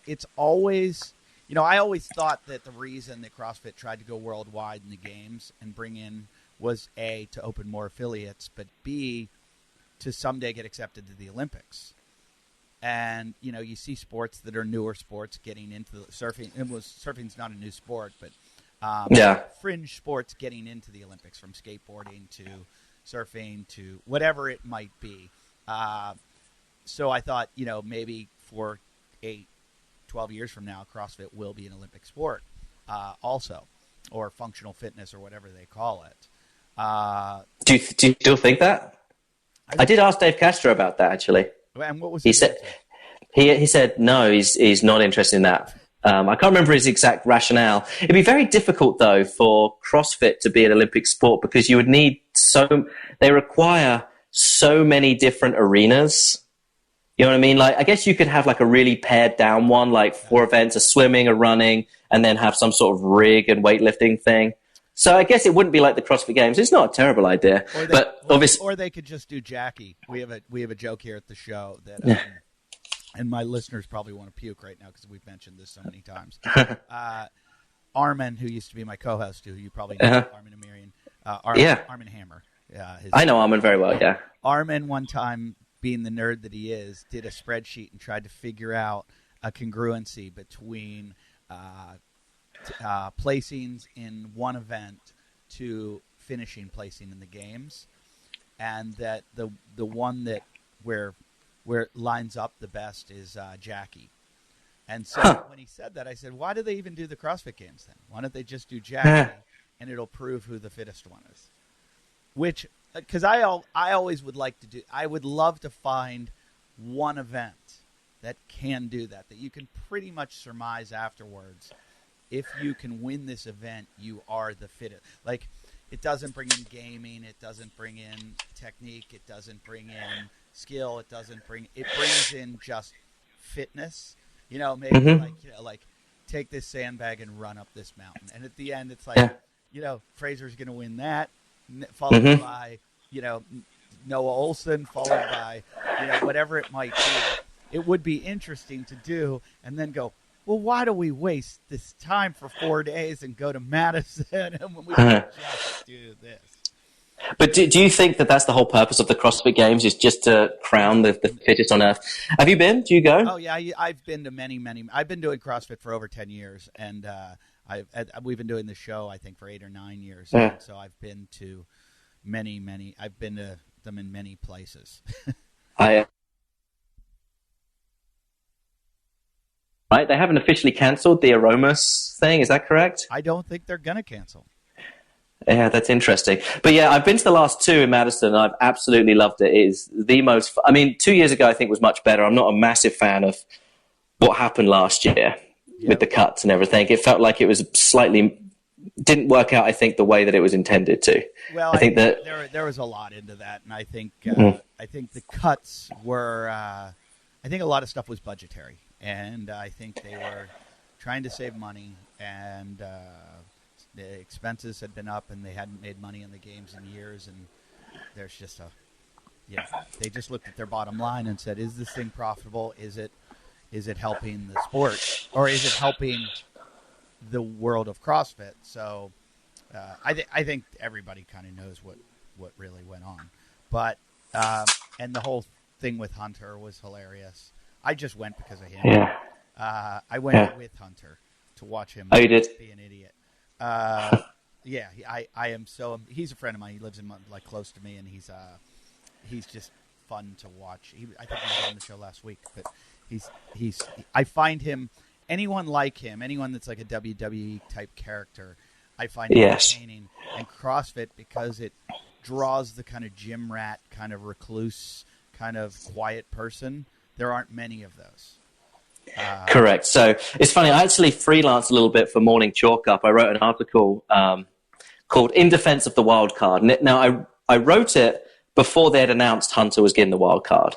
It's always. I always thought that the reason that CrossFit tried to go worldwide in the games and bring in was A, to open more affiliates, but B, to someday get accepted to the Olympics. And you see sports that are newer sports getting into surfing. Surfing's not a new sport, but fringe sports getting into the Olympics, from skateboarding to surfing to whatever it might be. So I thought, maybe for 12 years from now, CrossFit will be an Olympic sport also, or functional fitness, or whatever they call it. Do you still think that? I did ask Dave Castro about that, actually. And what was he said? He said no, he's not interested in that. I can't remember his exact rationale. It'd be very difficult, though, for CrossFit to be an Olympic sport, because you would need they require so many different arenas. You know what I mean? I guess you could have a really pared down one, 4 events, a swimming, a running, and then have some sort of rig and weightlifting thing. So I guess it wouldn't be like the CrossFit Games. It's not a terrible idea, or they could just do Jackie. We have a joke here at the show that, and my listeners probably want to puke right now because we've mentioned this so many times. Armin, who used to be my co-host, who you probably know, Armin Amirian, Armin Hammer. I know Armin very well. Yeah, Armin, one time, being the nerd that he is, did a spreadsheet and tried to figure out a congruency between placings in one event to finishing placing in the games, and that the one that where it lines up the best is Jackie. And so when he said that, I said, why do they even do the CrossFit Games then? Why don't they just do Jackie and it'll prove who the fittest one is? Which, because I always would like to do, I would love to find one event that can do that you can pretty much surmise afterwards. If you can win this event, you are the fittest. It doesn't bring in gaming. It doesn't bring in technique. It doesn't bring in skill. It brings in just fitness. Maybe take this sandbag and run up this mountain. And at the end, it's Fraser's going to win that, followed by, Noah Olson, followed by, whatever it might be. It would be interesting to do, and then go, well, why do we waste this time for 4 days and go to Madison and when we can just do this? But do you think that that's the whole purpose of the CrossFit Games, is just to crown the fittest on earth? Have you been? Do you go? Oh, yeah. I've been to many. I've been doing CrossFit for over 10 years, and we've been doing the show, I think, for 8 or 9 years. And so I've been to many. I've been to them in many places. Right? They haven't officially canceled the Aromas thing. Is that correct? I don't think they're going to cancel. Yeah, that's interesting. But yeah, I've been to the last 2 in Madison, and I've absolutely loved it. It is the most... 2 years ago, I think, was much better. I'm not a massive fan of what happened last year with the cuts and everything. It felt like it was slightly didn't work out, I think, the way that it was intended to. Well, I think that there was a lot into that, and I think the cuts were. I think a lot of stuff was budgetary, and I think they were trying to save money, and the expenses had been up, and they hadn't made money in the games in years, and there's just they just looked at their bottom line and said, "Is this thing profitable? Is it helping the sport, or is it helping the world of CrossFit?" So I think everybody kind of knows what really went on, but and the whole thing with Hunter was hilarious. I just went because of him. Yeah. I went with Hunter to watch him. Oh, you did? Be an idiot. I am so. He's a friend of mine. He lives in close to me, and he's just fun to watch. I think he was on the show last week, but he's. I find him. Anyone like him, anyone that's like a WWE type character, I find entertaining. And CrossFit, because it draws the kind of gym rat, kind of recluse, kind of quiet person, there aren't many of those. Correct. So it's funny. I actually freelanced a little bit for Morning Chalk Up. I wrote an article called "In Defense of the Wild Card." Now, I wrote it before they had announced Hunter was getting the wild card,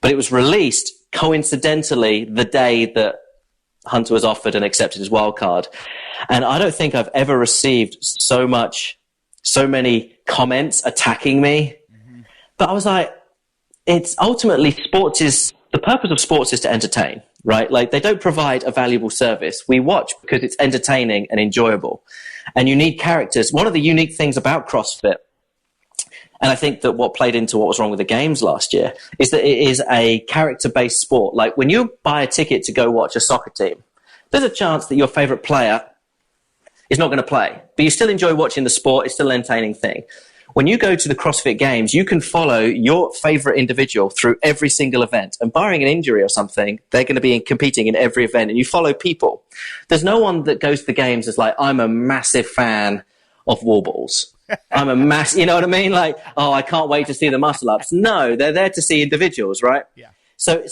but it was released coincidentally the day that Hunter was offered and accepted his wild card. And I don't think I've ever received so many comments attacking me. Mm-hmm. But I was like, it's ultimately the purpose of sports is to entertain, right? Like, they don't provide a valuable service. We watch because it's entertaining and enjoyable. And you need characters. One of the unique things about CrossFit, and I think that what played into what was wrong with the games last year, is that it is a character-based sport. Like, when you buy a ticket to go watch a soccer team, there's a chance that your favorite player is not going to play, but you still enjoy watching the sport. It's still an entertaining thing. When you go to the CrossFit Games, you can follow your favorite individual through every single event. And barring an injury or something, they're going to be competing in every event, and you follow people. There's no one that goes to the games as like, I'm a massive fan of wall balls. I'm a you know what I mean? Like, oh, I can't wait to see the muscle ups. No, they're there to see individuals, right? Yeah. So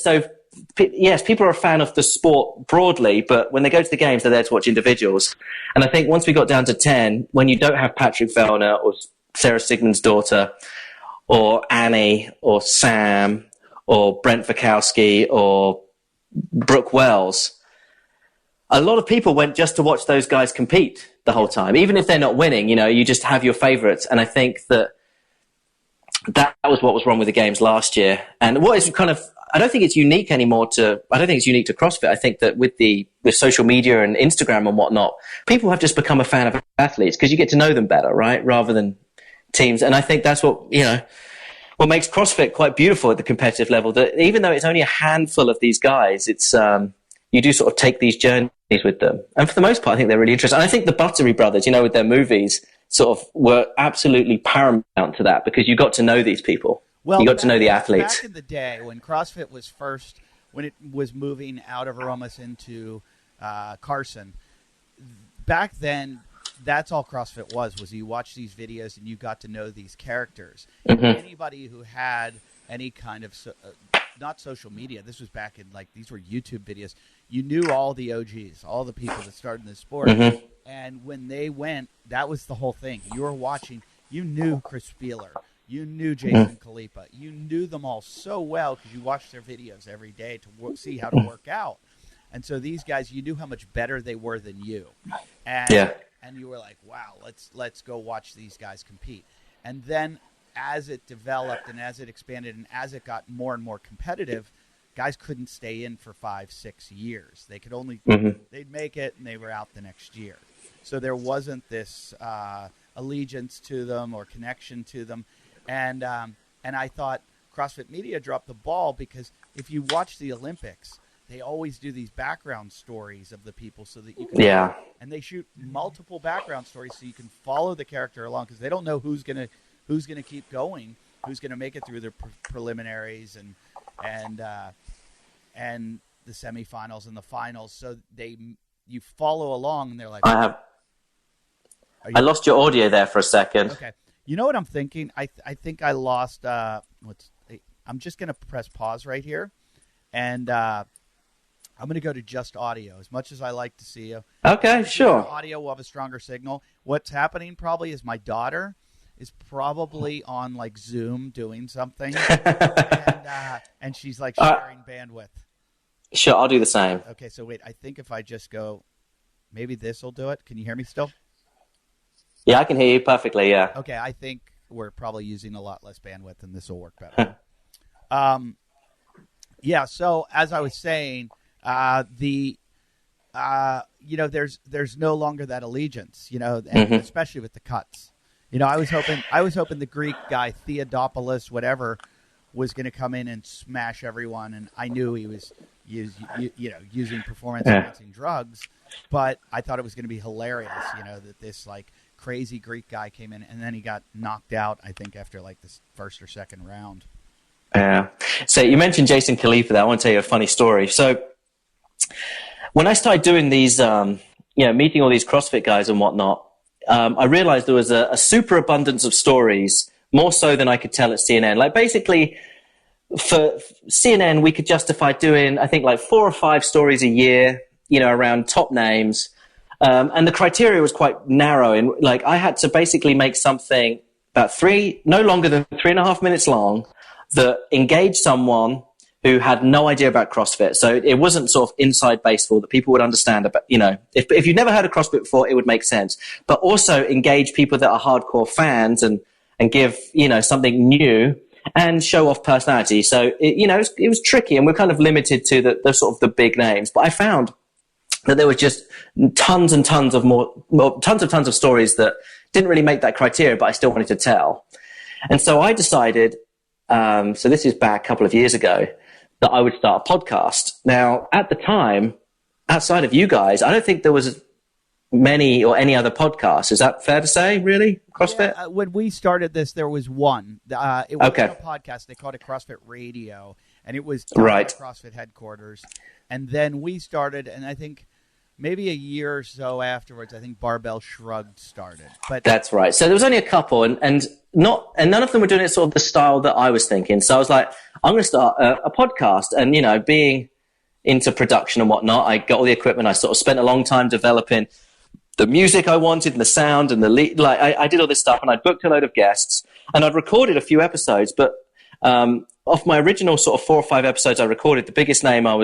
yes, people are a fan of the sport broadly, but when they go to the games, they're there to watch individuals. And I think once we got down to 10, when you don't have Patrick Vellner or Sarah Sigmund's daughter or Annie or Sam or Brent Vakowski or Brooke Wells, a lot of people went just to watch those guys compete the whole time. Even if they're not winning, you just have your favorites. And I think that was what was wrong with the games last year. And what is I don't think it's unique anymore I don't think it's unique to CrossFit. I think that with social media and Instagram and whatnot, people have just become a fan of athletes because you get to know them better, right? Rather than teams. And I think that's what makes CrossFit quite beautiful at the competitive level, that even though it's only a handful of these guys, it's, you do sort of take these journeys with them. And for the most part, I think they're really interesting. And I think the Buttery brothers, with their movies, sort of were absolutely paramount to that because you got to know these people. Well, you got to know the athletes. Back in the day when CrossFit was when it was moving out of Aromas into Carson, back then, that's all CrossFit was you watch these videos and you got to know these characters. Mm-hmm. Anybody who had any kind of not social media, this was back in these were YouTube videos. You knew all the OGs, all the people that started in this sport. Mm-hmm. And when they went, that was the whole thing. You were watching, you knew Chris Spieler, you knew Jason Khalipa, you knew them all so well because you watched their videos every day to see how to work out. And so these guys, you knew how much better they were than you. And you were like, wow, let's go watch these guys compete. And then as it developed and as it expanded and as it got more and more competitive, guys couldn't stay in for 5-6 years. They could only they'd make it and they were out the next year. So there wasn't this allegiance to them or connection to them. And I thought CrossFit Media dropped the ball because if you watch the Olympics, they always do these background stories of the people so that you can and they shoot multiple background stories so you can follow the character along because they don't know who's gonna keep going, who's gonna make it through their preliminaries and the semifinals and the finals. So you follow along and they're like, I lost your audio there for a second. Okay, you know what I'm thinking? I think I lost. I'm just gonna press pause right here, and I'm going to go to just audio. As much as I like to see you. Okay, sure. Audio will have a stronger signal. What's happening probably is my daughter is probably on like Zoom doing something, and she's like sharing bandwidth. Sure, I'll do the same. Okay, so wait, I think if I just go, maybe this will do it. Can you hear me still? Yeah, I can hear you perfectly, yeah. Okay, I think we're probably using a lot less bandwidth, and this will work better. Yeah, so as I was saying, there's no longer that allegiance, and especially with the cuts. I was hoping the Greek guy Theodopoulos, whatever, was going to come in and smash everyone, and I knew he was using performance-enhancing drugs, but I thought it was going to be hilarious, that this like crazy Greek guy came in, and then he got knocked out, I think, after like the first or second round. Yeah. So you mentioned Jason Khalifa there. I want to tell you a funny story. So when I started doing these, meeting all these CrossFit guys and whatnot, I realized there was a super abundance of stories, more so than I could tell at CNN. Like basically for CNN, we could justify doing, I think, like 4 or 5 stories a year, around top names. And the criteria was quite narrow. And like I had to basically make something about no longer than 3.5 minutes long that engaged someone who had no idea about CrossFit. So it wasn't sort of inside baseball that people would understand about, if you've never heard of CrossFit before, it would make sense. But also engage people that are hardcore fans and give, something new and show off personality. So, it was tricky, and we're kind of limited to the sort of the big names. But I found that there was just tons and tons of tons of stories that didn't really make that criteria, but I still wanted to tell. And so I decided, so this is back a couple of years ago, that I would start a podcast. Now, at the time, outside of you guys, I don't think there was many or any other podcasts. Is that fair to say, really, CrossFit? Yeah, when we started this, there was one. It was a podcast. They called it CrossFit Radio, and it was right at CrossFit headquarters. And then we started, and I think maybe a year or so afterwards, I think Barbell Shrugged started. But that's right. So there was only a couple, and none of them were doing it sort of the style that I was thinking. So I was like, I'm going to start a podcast. And, being into production and whatnot, I got all the equipment. I sort of spent a long time developing the music I wanted and the sound and the lead. Like I did all this stuff, and I'd booked a load of guests, and I'd recorded a few episodes. But off my original sort of 4 or 5 episodes I recorded, the biggest name I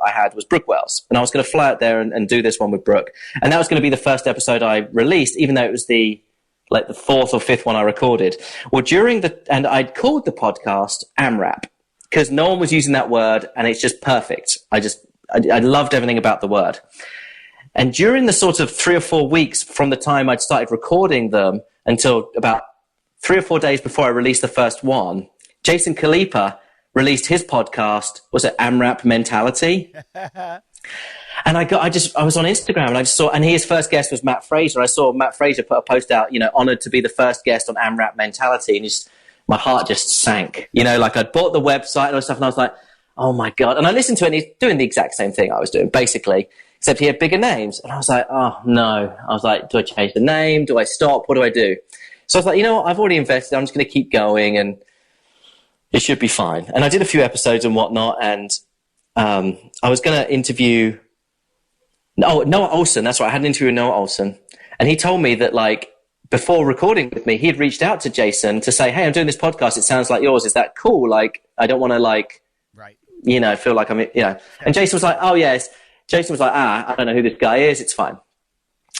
had was Brooke Wells. And I was going to fly out there and do this one with Brooke. And that was going to be the first episode I released, even though it was the 4th or 5th one I recorded. Well, and I'd called the podcast AMRAP because no one was using that word, and it's just perfect. I loved everything about the word. And during the sort of 3 or 4 weeks from the time I'd started recording them until about 3 or 4 days before I released the first one, Jason Khalifa released his podcast. Was it AMRAP Mentality? And I was on Instagram, and I just saw, and his first guest was Matt Fraser. I saw Matt Fraser put a post out, honored to be the first guest on AMRAP Mentality, and my heart just sank. Like I'd bought the website and all stuff, and I was like, oh my God. And I listened to it, and he's doing the exact same thing I was doing, basically, except he had bigger names. And I was like, oh no. I was like, do I change the name? Do I stop? What do I do? So I was like, what? I've already invested. I'm just going to keep going, and it should be fine. And I did a few episodes and whatnot, and I was going to interview Noah Olson. That's right. I had an interview with Noah Olson, and he told me that before recording with me, he had reached out to Jason to say, hey, I'm doing this podcast. It sounds like yours. Is that cool? I don't want to right. Feel like I'm, And Jason was like, oh yes. Jason was like, I don't know who this guy is. It's fine.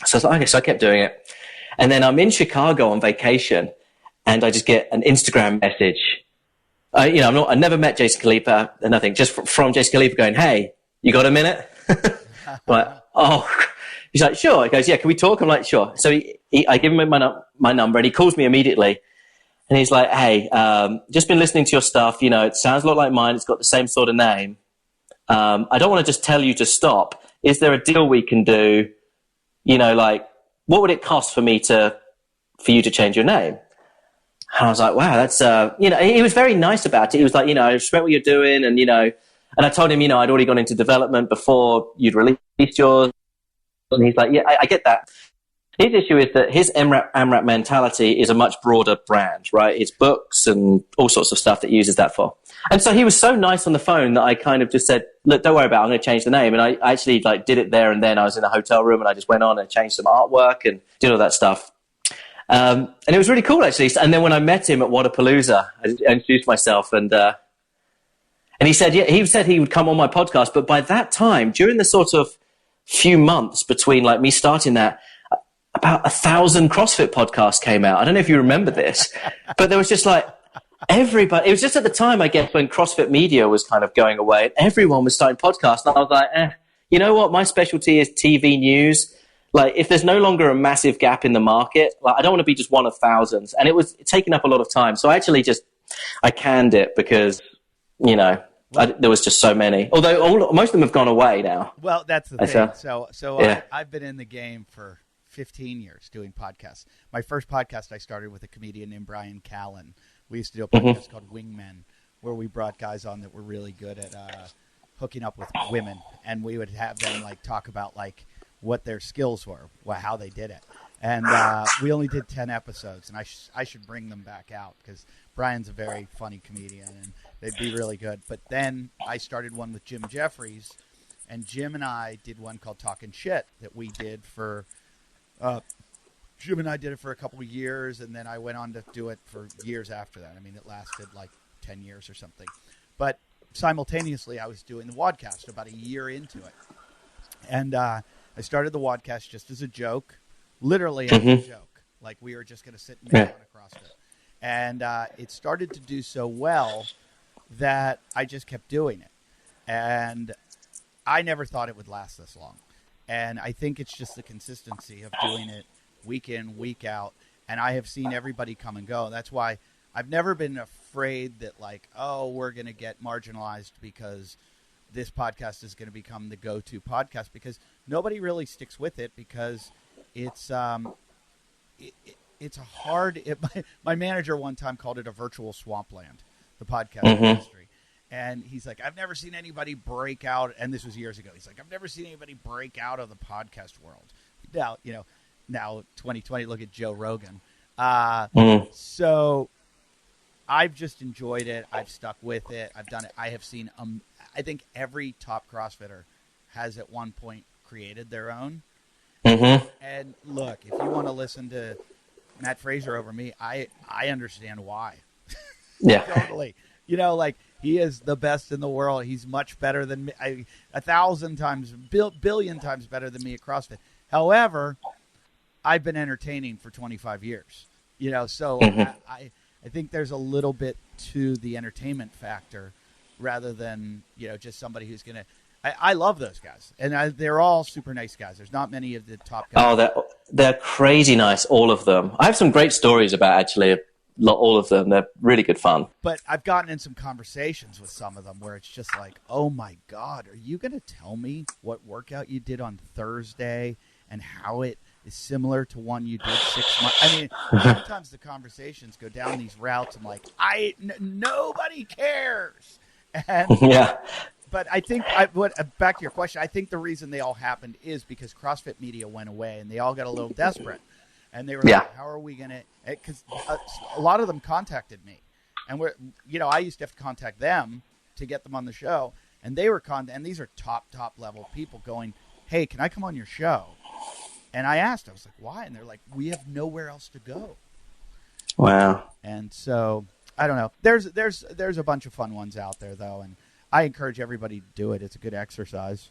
So I was like, okay. So I kept doing it. And then I'm in Chicago on vacation, and I just get an Instagram message. I never met Jason Khalifa or nothing, just from Jason Khalifa going, hey, you got a minute? He's like, sure. He goes, yeah, can we talk? I'm like, sure. So I give him my number, and he calls me immediately. And he's like, hey, just been listening to your stuff. It sounds a lot like mine. It's got the same sort of name. I don't want to just tell you to stop. Is there a deal we can do? What would it cost for you to change your name? And I was like, wow, that's, he was very nice about it. He was like, I respect what you're doing. And, and I told him, I'd already gone into development before you'd released yours. And he's like, yeah, I get that. His issue is that his AMRAP Mentality is a much broader brand, right? It's books and all sorts of stuff that he uses that for. And so he was so nice on the phone that I kind of just said, look, don't worry about it. I'm going to change the name. And I actually like did it there and then. I was in a hotel room and I just went on and changed some artwork and did all that stuff. And it was really cool, actually. And then when I met him at Wadapalooza, I introduced myself and he said, yeah, he said he would come on my podcast. But by that time, during the sort of few months between like me starting that, about 1,000 CrossFit podcasts came out. I don't know if you remember this, but there was just like everybody. It was just at the time, I guess, when CrossFit media was kind of going away and everyone was starting podcasts. And I was like, you know what? My specialty is TV news. Like, if there's no longer a massive gap in the market, like I don't want to be just one of thousands. And it was taking up a lot of time. So I actually I canned it because, you know, there was just so many. Although most of them have gone away now. Well, that's the thing. So yeah. I've been in the game for 15 years doing podcasts. My first podcast I started with a comedian named Brian Callen. We used to do a podcast called Wingmen, where we brought guys on that were really good at hooking up with women, and we would have them like talk about like what their skills were, how they did it. And we only did 10 episodes, and I should bring them back out because Brian's a very funny comedian, and they'd be really good. But then I started one with Jim Jeffries, and Jim and I did one called Talking Shit that we did for Jim and I did it for a couple of years, and then I went on to do it for years after that. I mean, it lasted like 10 years or something. But simultaneously, I was doing the Wadcast about a year into it. And I started the Wadcast just as a joke, literally as a joke. Like we were just going to sit and make fun of CrossFit. And it started to do so well that I just kept doing it. And I never thought it would last this long. And I think it's just the consistency of doing it week in, week out. And I have seen everybody come and go. That's why I've never been afraid that like, oh, we're going to get marginalized because this podcast is going to become the go-to podcast, because nobody really sticks with it because it's it's a hard. My manager one time called it a virtual swampland, the podcast industry. And he's like, I've never seen anybody break out. And this was years ago. He's like, I've never seen anybody break out of the podcast world. Now, now 2020, look at Joe Rogan. So I've just enjoyed it. I've stuck with it. I've done it. I have seen, I think every top CrossFitter has at one point created their own. And look, if you want to listen to Matt Fraser over me, I understand why. Yeah. Totally. Like, he is the best in the world. He's much better than me. 1,000 times, billion times better than me at CrossFit. However, I've been entertaining for 25 years. So I think there's a little bit to the entertainment factor rather than, just somebody who's going to. I love those guys, and they're all super nice guys. There's not many of the top guys. Oh, they're crazy nice, all of them. I have some great stories about actually all of them. They're really good fun. But I've gotten in some conversations with some of them where it's just like, oh my God, are you going to tell me what workout you did on Thursday and how it is similar to one you did 6 months? I mean, sometimes the conversations go down these routes. I'm like, nobody cares. And yeah. But I think, back to your question, I think the reason they all happened is because CrossFit media went away and they all got a little desperate. And they were like, how are we going to – because a lot of them contacted me. And, I used to have to contact them to get them on the show. And they were and these are top level people going, hey, can I come on your show? And I asked, I was like, why? And they're like, we have nowhere else to go. Wow. And so, I don't know. There's a bunch of fun ones out there, though, and I encourage everybody to do it. It's a good exercise.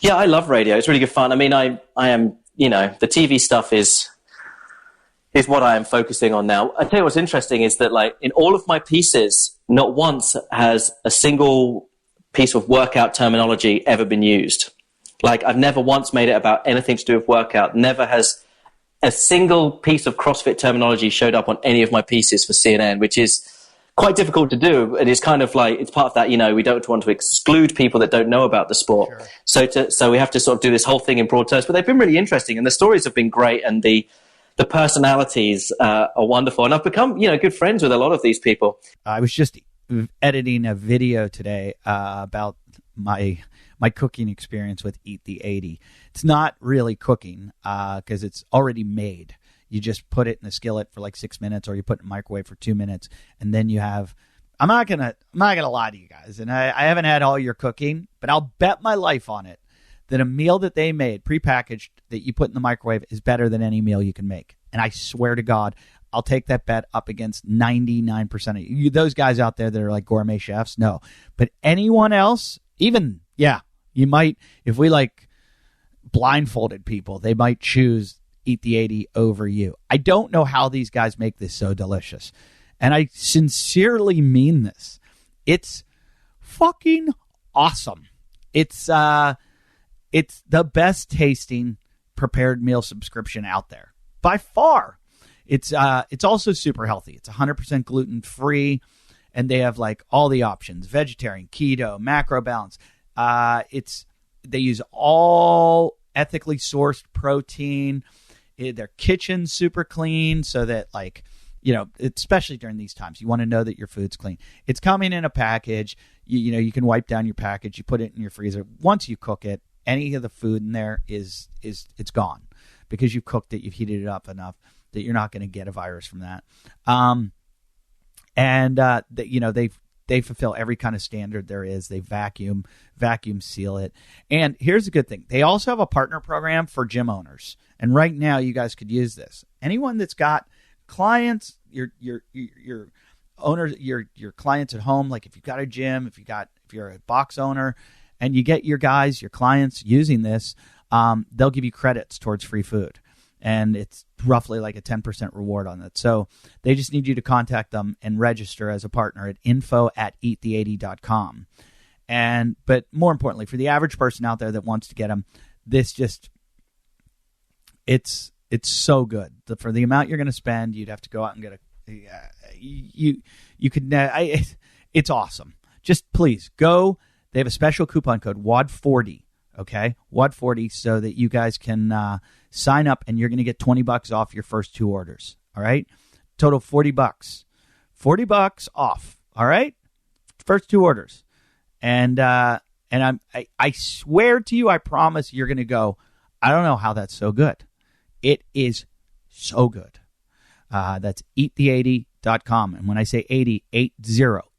Yeah, I love radio. It's really good fun. I mean, I am, the TV stuff is what I am focusing on now. I tell you what's interesting is that, like, in all of my pieces, not once has a single piece of workout terminology ever been used. Like, I've never once made it about anything to do with workout. Never has a single piece of CrossFit terminology showed up on any of my pieces for CNN, which is quite difficult to do. It is kind of like, it's part of that, we don't want to exclude people that don't know about the sport. Sure. So we have to sort of do this whole thing in broad terms, but they've been really interesting and the stories have been great and the personalities are wonderful. And I've become, good friends with a lot of these people. I was just editing a video today about my cooking experience with Eat the 80. It's not really cooking because it's already made. You just put it in a skillet for like 6 minutes or you put it in the microwave for 2 minutes. And then you have, I'm not gonna lie to you guys, and I haven't had all your cooking, but I'll bet my life on it that a meal that they made prepackaged that you put in the microwave is better than any meal you can make. And I swear to God, I'll take that bet up against 99% of you. Those guys out there that are like gourmet chefs, no. But anyone else, even, yeah, you might, if we like blindfolded people, they might choose Eat the 80 over you. I don't know how these guys make this so delicious. And I sincerely mean this. It's fucking awesome. It's the best tasting prepared meal subscription out there by far. It's also super healthy. It's 100% gluten free, and they have like all the options: vegetarian, keto, macro balance. They use all ethically sourced protein. Their kitchen's super clean, so that like, you know, especially during these times, you want to know that your food's clean. It's coming in a package. You know, you can wipe down your package. You put it in your freezer. Once you cook it, any of the food in there is it's gone because you've cooked it. You've heated it up enough that you're not going to get a virus from that. You know, they fulfill every kind of standard there is. They vacuum seal it. And here's the good thing. They also have a partner program for gym owners. And right now you guys could use this. Anyone that's got clients, your owners, your clients at home, like if you've got a gym, if you're a box owner and you get your clients using this, they'll give you credits towards free food. And it's roughly like a 10% reward on that. So they just need you to contact them and register as a partner at info@eatthea80.com. But more importantly, for the average person out there that wants to get them, it's so good. For the amount you're going to spend, you'd have to go out and get it's awesome. Just please go. They have a special coupon code WAD40. Okay, WAD40, so that you guys can sign up, and you're going to get $20 off your first 2 orders. All right, total $40. $40 off. All right, first 2 orders, and I swear to you, I promise you're going to go, I don't know how that's so good. It is so good. That's eatthea80.com, and when I say 80, 80.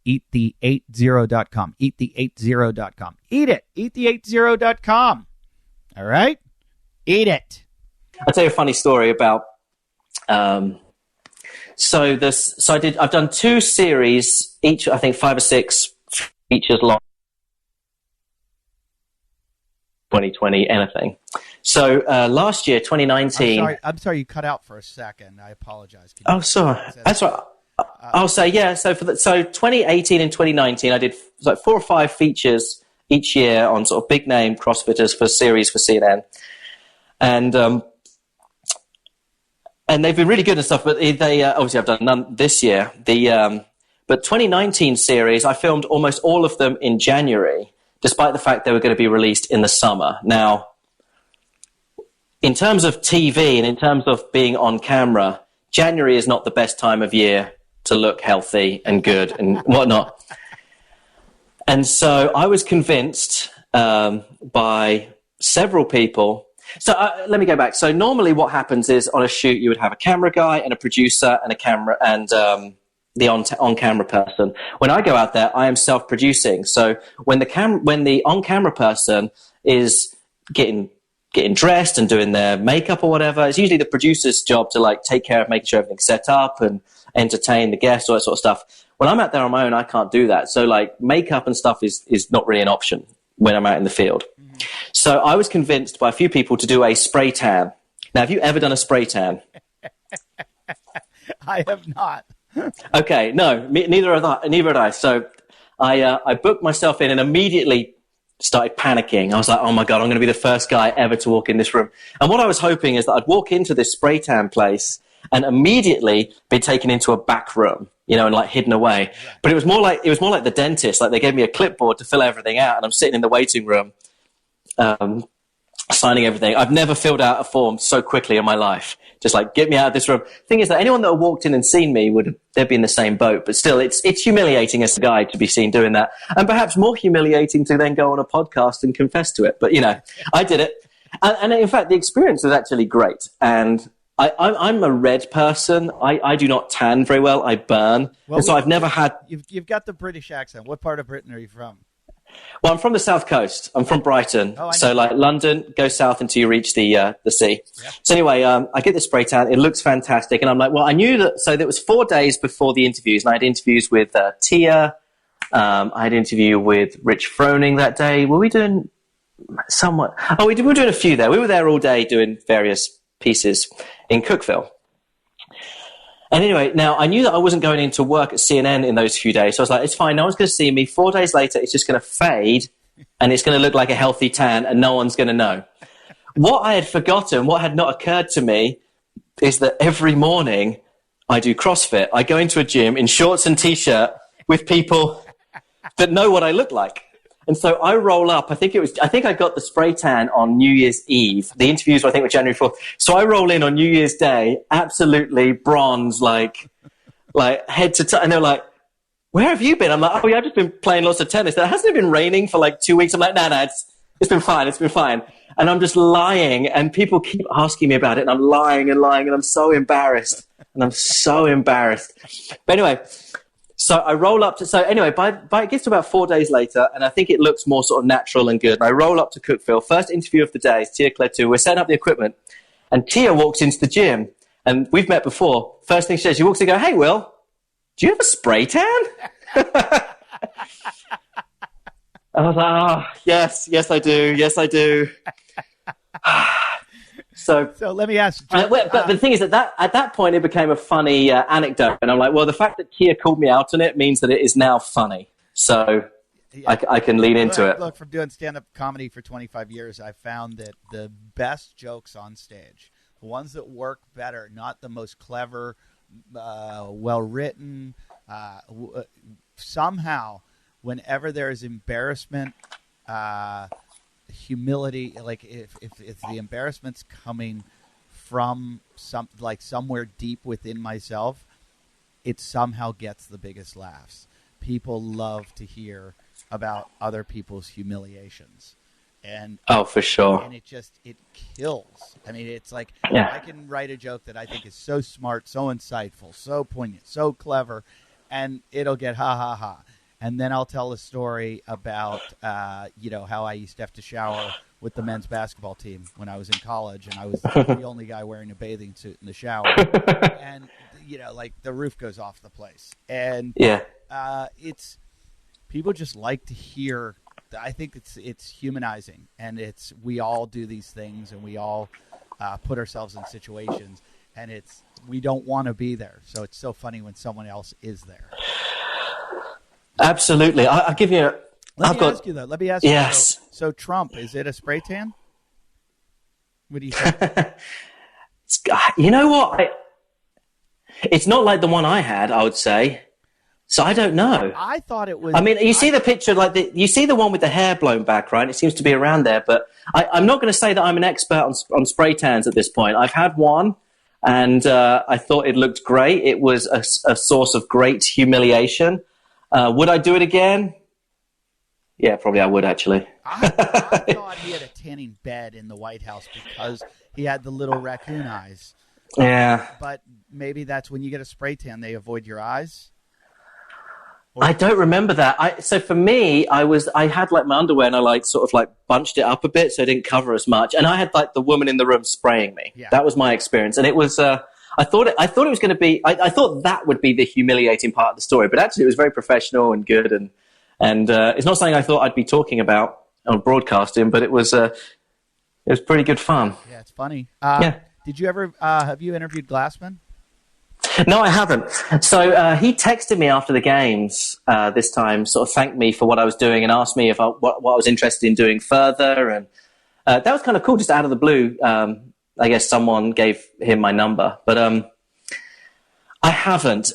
eatthea80.com. eatthea80.com. Eat it. eatthea80.com. All right? Eat it. I'll tell you a funny story about I've done 2 series, each I think 5 or 6 features long. 2020 anything. So last year, 2019. I'm sorry you cut out for a second. I apologize. Sorry. That's right. I'll say, yeah. So 2018 and 2019, I did like 4 or 5 features each year on sort of big name CrossFitters for series for CNN, and they've been really good and stuff. But they obviously I've done none this year. But 2019 series, I filmed almost all of them in January, despite the fact they were going to be released in the summer. Now, in terms of TV and in terms of being on camera, January is not the best time of year to look healthy and good and whatnot. And so I was convinced by several people. So let me go back. So normally what happens is on a shoot, you would have a camera guy and a producer and a camera and the on-camera person. When I go out there, I am self-producing. So when the on-camera person is getting dressed and doing their makeup or whatever, it's usually the producer's job to like take care of making sure everything's set up and entertain the guests, all that sort of stuff. When I'm out there on my own, I can't do that. So like makeup and stuff is not really an option when I'm out in the field. Mm-hmm. So I was convinced by a few people to do a spray tan. Now, have you ever done a spray tan? I have not. Okay, no, neither have I. So I booked myself in and immediately started panicking. I was like, oh my God, I'm going to be the first guy ever to walk in this room. And what I was hoping is that I'd walk into this spray tan place and immediately be taken into a back room, you know, and like hidden away. But it was more like the dentist. Like they gave me a clipboard to fill everything out, and I'm sitting in the waiting room, signing everything. I've never filled out a form so quickly in my life. Just like, get me out of this room. Thing is that anyone that walked in and seen me they'd be in the same boat. But still, it's humiliating as a guy to be seen doing that. And perhaps more humiliating to then go on a podcast and confess to it. But, you know, I did it. And in fact, the experience was actually great. And I'm a red person. I do not tan very well. I burn. Well, and so I've never had... You've got the British accent. What part of Britain are you from? Well, I'm from the south coast. I'm from Brighton. Oh, I know. So like London, go south until you reach the sea. Yeah. So anyway, I get the spray tan. It looks fantastic. And I'm like, well, I knew that. So there was 4 days before the interviews. And I had interviews with Tia. I had an interview with Rich Froning that day. Were we doing somewhat? Oh, we were doing a few there. We were there all day doing various pieces in Cookville. And anyway, now I knew that I wasn't going into work at CNN in those few days. So I was like, it's fine. No one's going to see me. 4 days later, it's just going to fade and it's going to look like a healthy tan and no one's going to know. What I had forgotten, what had not occurred to me, is that every morning I do CrossFit. I go into a gym in shorts and T-shirt with people that know what I look like. And so I roll up. I think I got the spray tan on New Year's Eve. The interviews, I think, were January 4th. So I roll in on New Year's Day, absolutely bronze, like head to toe. And they're like, where have you been? I'm like, oh, yeah, I've just been playing lots of tennis. Hasn't it been raining for like 2 weeks? I'm like, no, it's been fine. It's been fine. And I'm just lying. And people keep asking me about it. And I'm lying. And I'm so embarrassed. But anyway... So I roll up to, so anyway, it gets to about 4 days later, and I think it looks more sort of natural and good. And I roll up to Cookville. First interview of the day is Tia Kletu. We're setting up the equipment, and Tia walks into the gym, and we've met before. First thing she says, she walks in and goes, hey, Will, do you have a spray tan? I was like, oh, yes, I do. So let me ask. But the thing is that at that point it became a funny anecdote, and I'm like, well, the fact that Kia called me out on it means that it is now funny, so yeah. I can lean into it. Look, from doing stand-up comedy for 25 years, I found that the best jokes on stage, the ones that work better, not the most clever, well-written, somehow, whenever there is embarrassment. Humility, like if the embarrassment's coming from somewhere deep within myself, it somehow gets the biggest laughs. People love to hear about other people's humiliations, and for sure. And it kills. I mean, it's like I can write a joke that I think is so smart, so insightful, so poignant, so clever, and it'll get ha ha ha. And then I'll tell a story about, how I used to have to shower with the men's basketball team when I was in college, and I was the only guy wearing a bathing suit in the shower. And, the roof goes off the place. And it's people just like to hear. I think it's humanizing, and we all do these things, and we all put ourselves in situations, and we don't want to be there. So it's so funny when someone else is there. Absolutely. I'll give you Let me ask you. Yes. So Trump, is it a spray tan? What do you think? You know what? It's not like the one I had, I would say. So I don't know. I thought it was... I mean, you see the picture, you see the one with the hair blown back, right? It seems to be around there. But I'm not going to say that I'm an expert on spray tans at this point. I've had one, and I thought it looked great. It was a source of great humiliation. Would I do it again? Yeah, probably I would, actually. I thought he had a tanning bed in the White House because he had the little raccoon eyes. Yeah. But maybe that's when you get a spray tan, they avoid your eyes? I don't remember that. So for me, I had like my underwear and I sort of bunched it up a bit so it didn't cover as much. And I had the woman in the room spraying me. Yeah. That was my experience. And it was... I thought it was going to be. I thought that would be the humiliating part of the story, but actually it was very professional and good, and it's not something I thought I'd be talking about on broadcasting, but it was pretty good fun. Yeah, it's funny. Did you ever have you interviewed Glassman? No, I haven't. So he texted me after the games this time, sort of thanked me for what I was doing and asked me what I was interested in doing further, and that was kind of cool, just out of the blue. I guess someone gave him my number, but I haven't.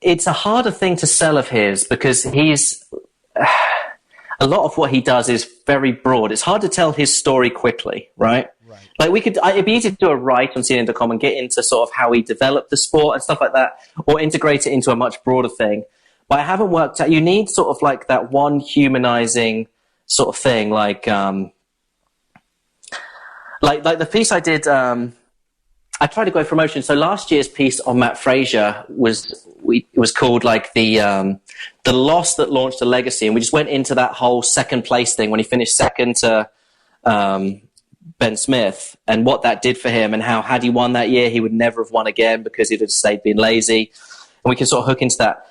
It's a harder thing to sell of his because he's a lot of what he does is very broad. It's hard to tell his story quickly, right? Right. It'd be easy to do a write on CNN.com and get into sort of how he developed the sport and stuff like that, or integrate it into a much broader thing. But I haven't worked out. You need sort of that one humanizing sort of thing, like the piece I did I try to go for emotion. So last year's piece on Matt Fraser was called like the loss that launched a legacy, and we just went into that whole second place thing when he finished second to Ben Smith, and what that did for him, and how had he won that year, he would never have won again because he'd have stayed being lazy. And we can sort of hook into that.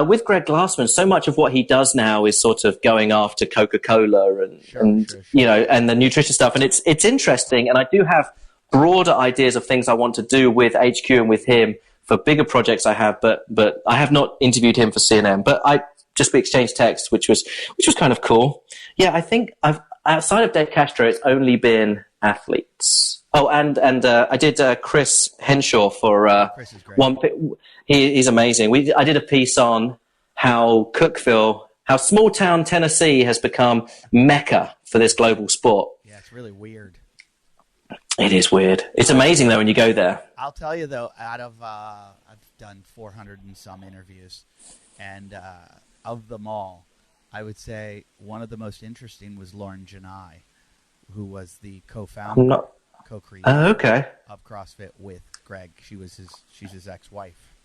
With Greg Glassman, so much of what he does now is sort of going after Coca-Cola and you know, and the nutrition stuff, and it's interesting. And I do have broader ideas of things I want to do with HQ and with him for bigger projects I have, but I have not interviewed him for CNN. But we exchanged texts, which was kind of cool. Yeah, I think outside of Dave Castro, it's only been athletes. Oh, and I did Chris Henshaw for Chris is great. one. He's amazing. I did a piece on how small town Tennessee has become mecca for this global sport. Yeah, it's really weird. It is weird. It's amazing though when you go there. I'll tell you though, out of I've done 400 and some interviews, and of them all, I would say one of the most interesting was Lauren Janai, who was the co-founder, co-creator of CrossFit with Greg. She's his ex-wife.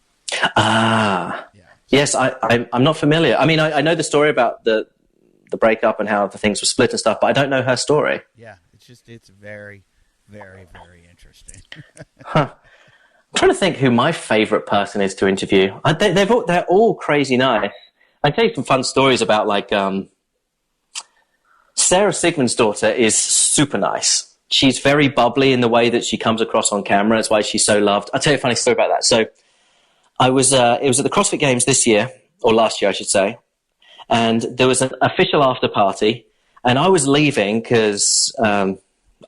Ah, yeah. Yes, I'm not familiar. I mean, I know the story about the breakup and how the things were split and stuff, but I don't know her story. Yeah, it's very, very, very interesting. Huh. I'm trying to think who my favorite person is to interview. They're all crazy nice. I can tell you some fun stories about like Sarah Sigmund's daughter is super nice. She's very bubbly in the way that she comes across on camera. That's why she's so loved. I'll tell you a funny story about that. So it was at the CrossFit Games this year, or last year, I should say. And there was an official after party, and I was leaving because I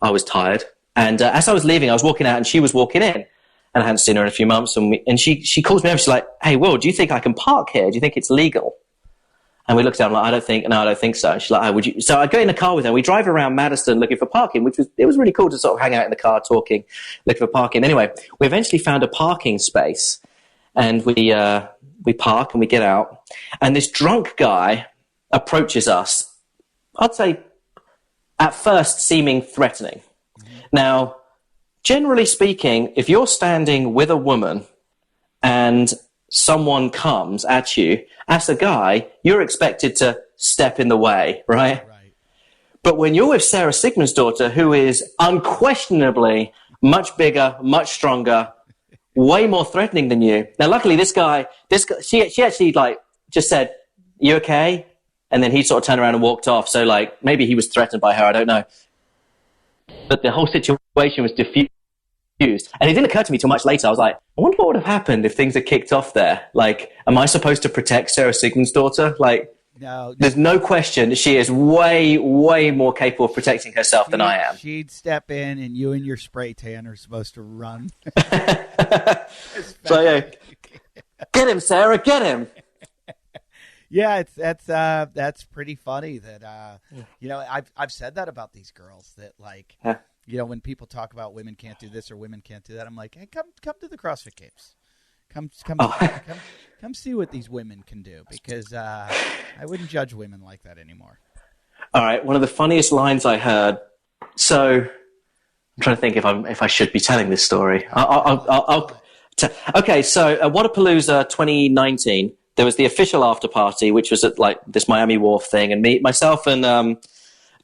was tired. And as I was leaving, I was walking out, and she was walking in, and I hadn't seen her in a few months. And she calls me over. She's like, "Hey, Will, do you think I can park here? Do you think it's legal?" And we looked down, like, I don't think so. And she's like, "Oh, would you?" So I go in the car with her. We drive around Madison looking for parking, it was really cool to sort of hang out in the car, talking, looking for parking. Anyway, we eventually found a parking space, and we park and we get out, and this drunk guy approaches us. I'd say at first seeming threatening. Mm-hmm. Now, generally speaking, if you're standing with a woman and someone comes at you, as a guy, you're expected to step in the way, right? But when you're with Sarah Sigmund's daughter, who is unquestionably much bigger, much stronger, way more threatening than you. Now, luckily, this guy, she actually like just said, "You okay?" And then he sort of turned around and walked off. So like maybe he was threatened by her. I don't know. But the whole situation was diffused. And it didn't occur to me till much later. I was like, I wonder what would have happened if things had kicked off there. Like, am I supposed to protect Sarah Sigmund's daughter? Like, no, there's no question she is way, way more capable of protecting herself than I am. She'd step in, and you and your spray tan are supposed to run. So, yeah, get him, Sarah, get him. Yeah, that's pretty funny. That you know, I've said that about these girls. That like, you know, when people talk about women can't do this or women can't do that, I'm like, hey, come to the CrossFit Games. Come see what these women can do, because I wouldn't judge women like that anymore. All right, one of the funniest lines I heard. So I'm trying to think if I should be telling this story. Okay, so at Wodapalooza 2019, there was the official after party, which was at like this Miami Wharf thing, and myself and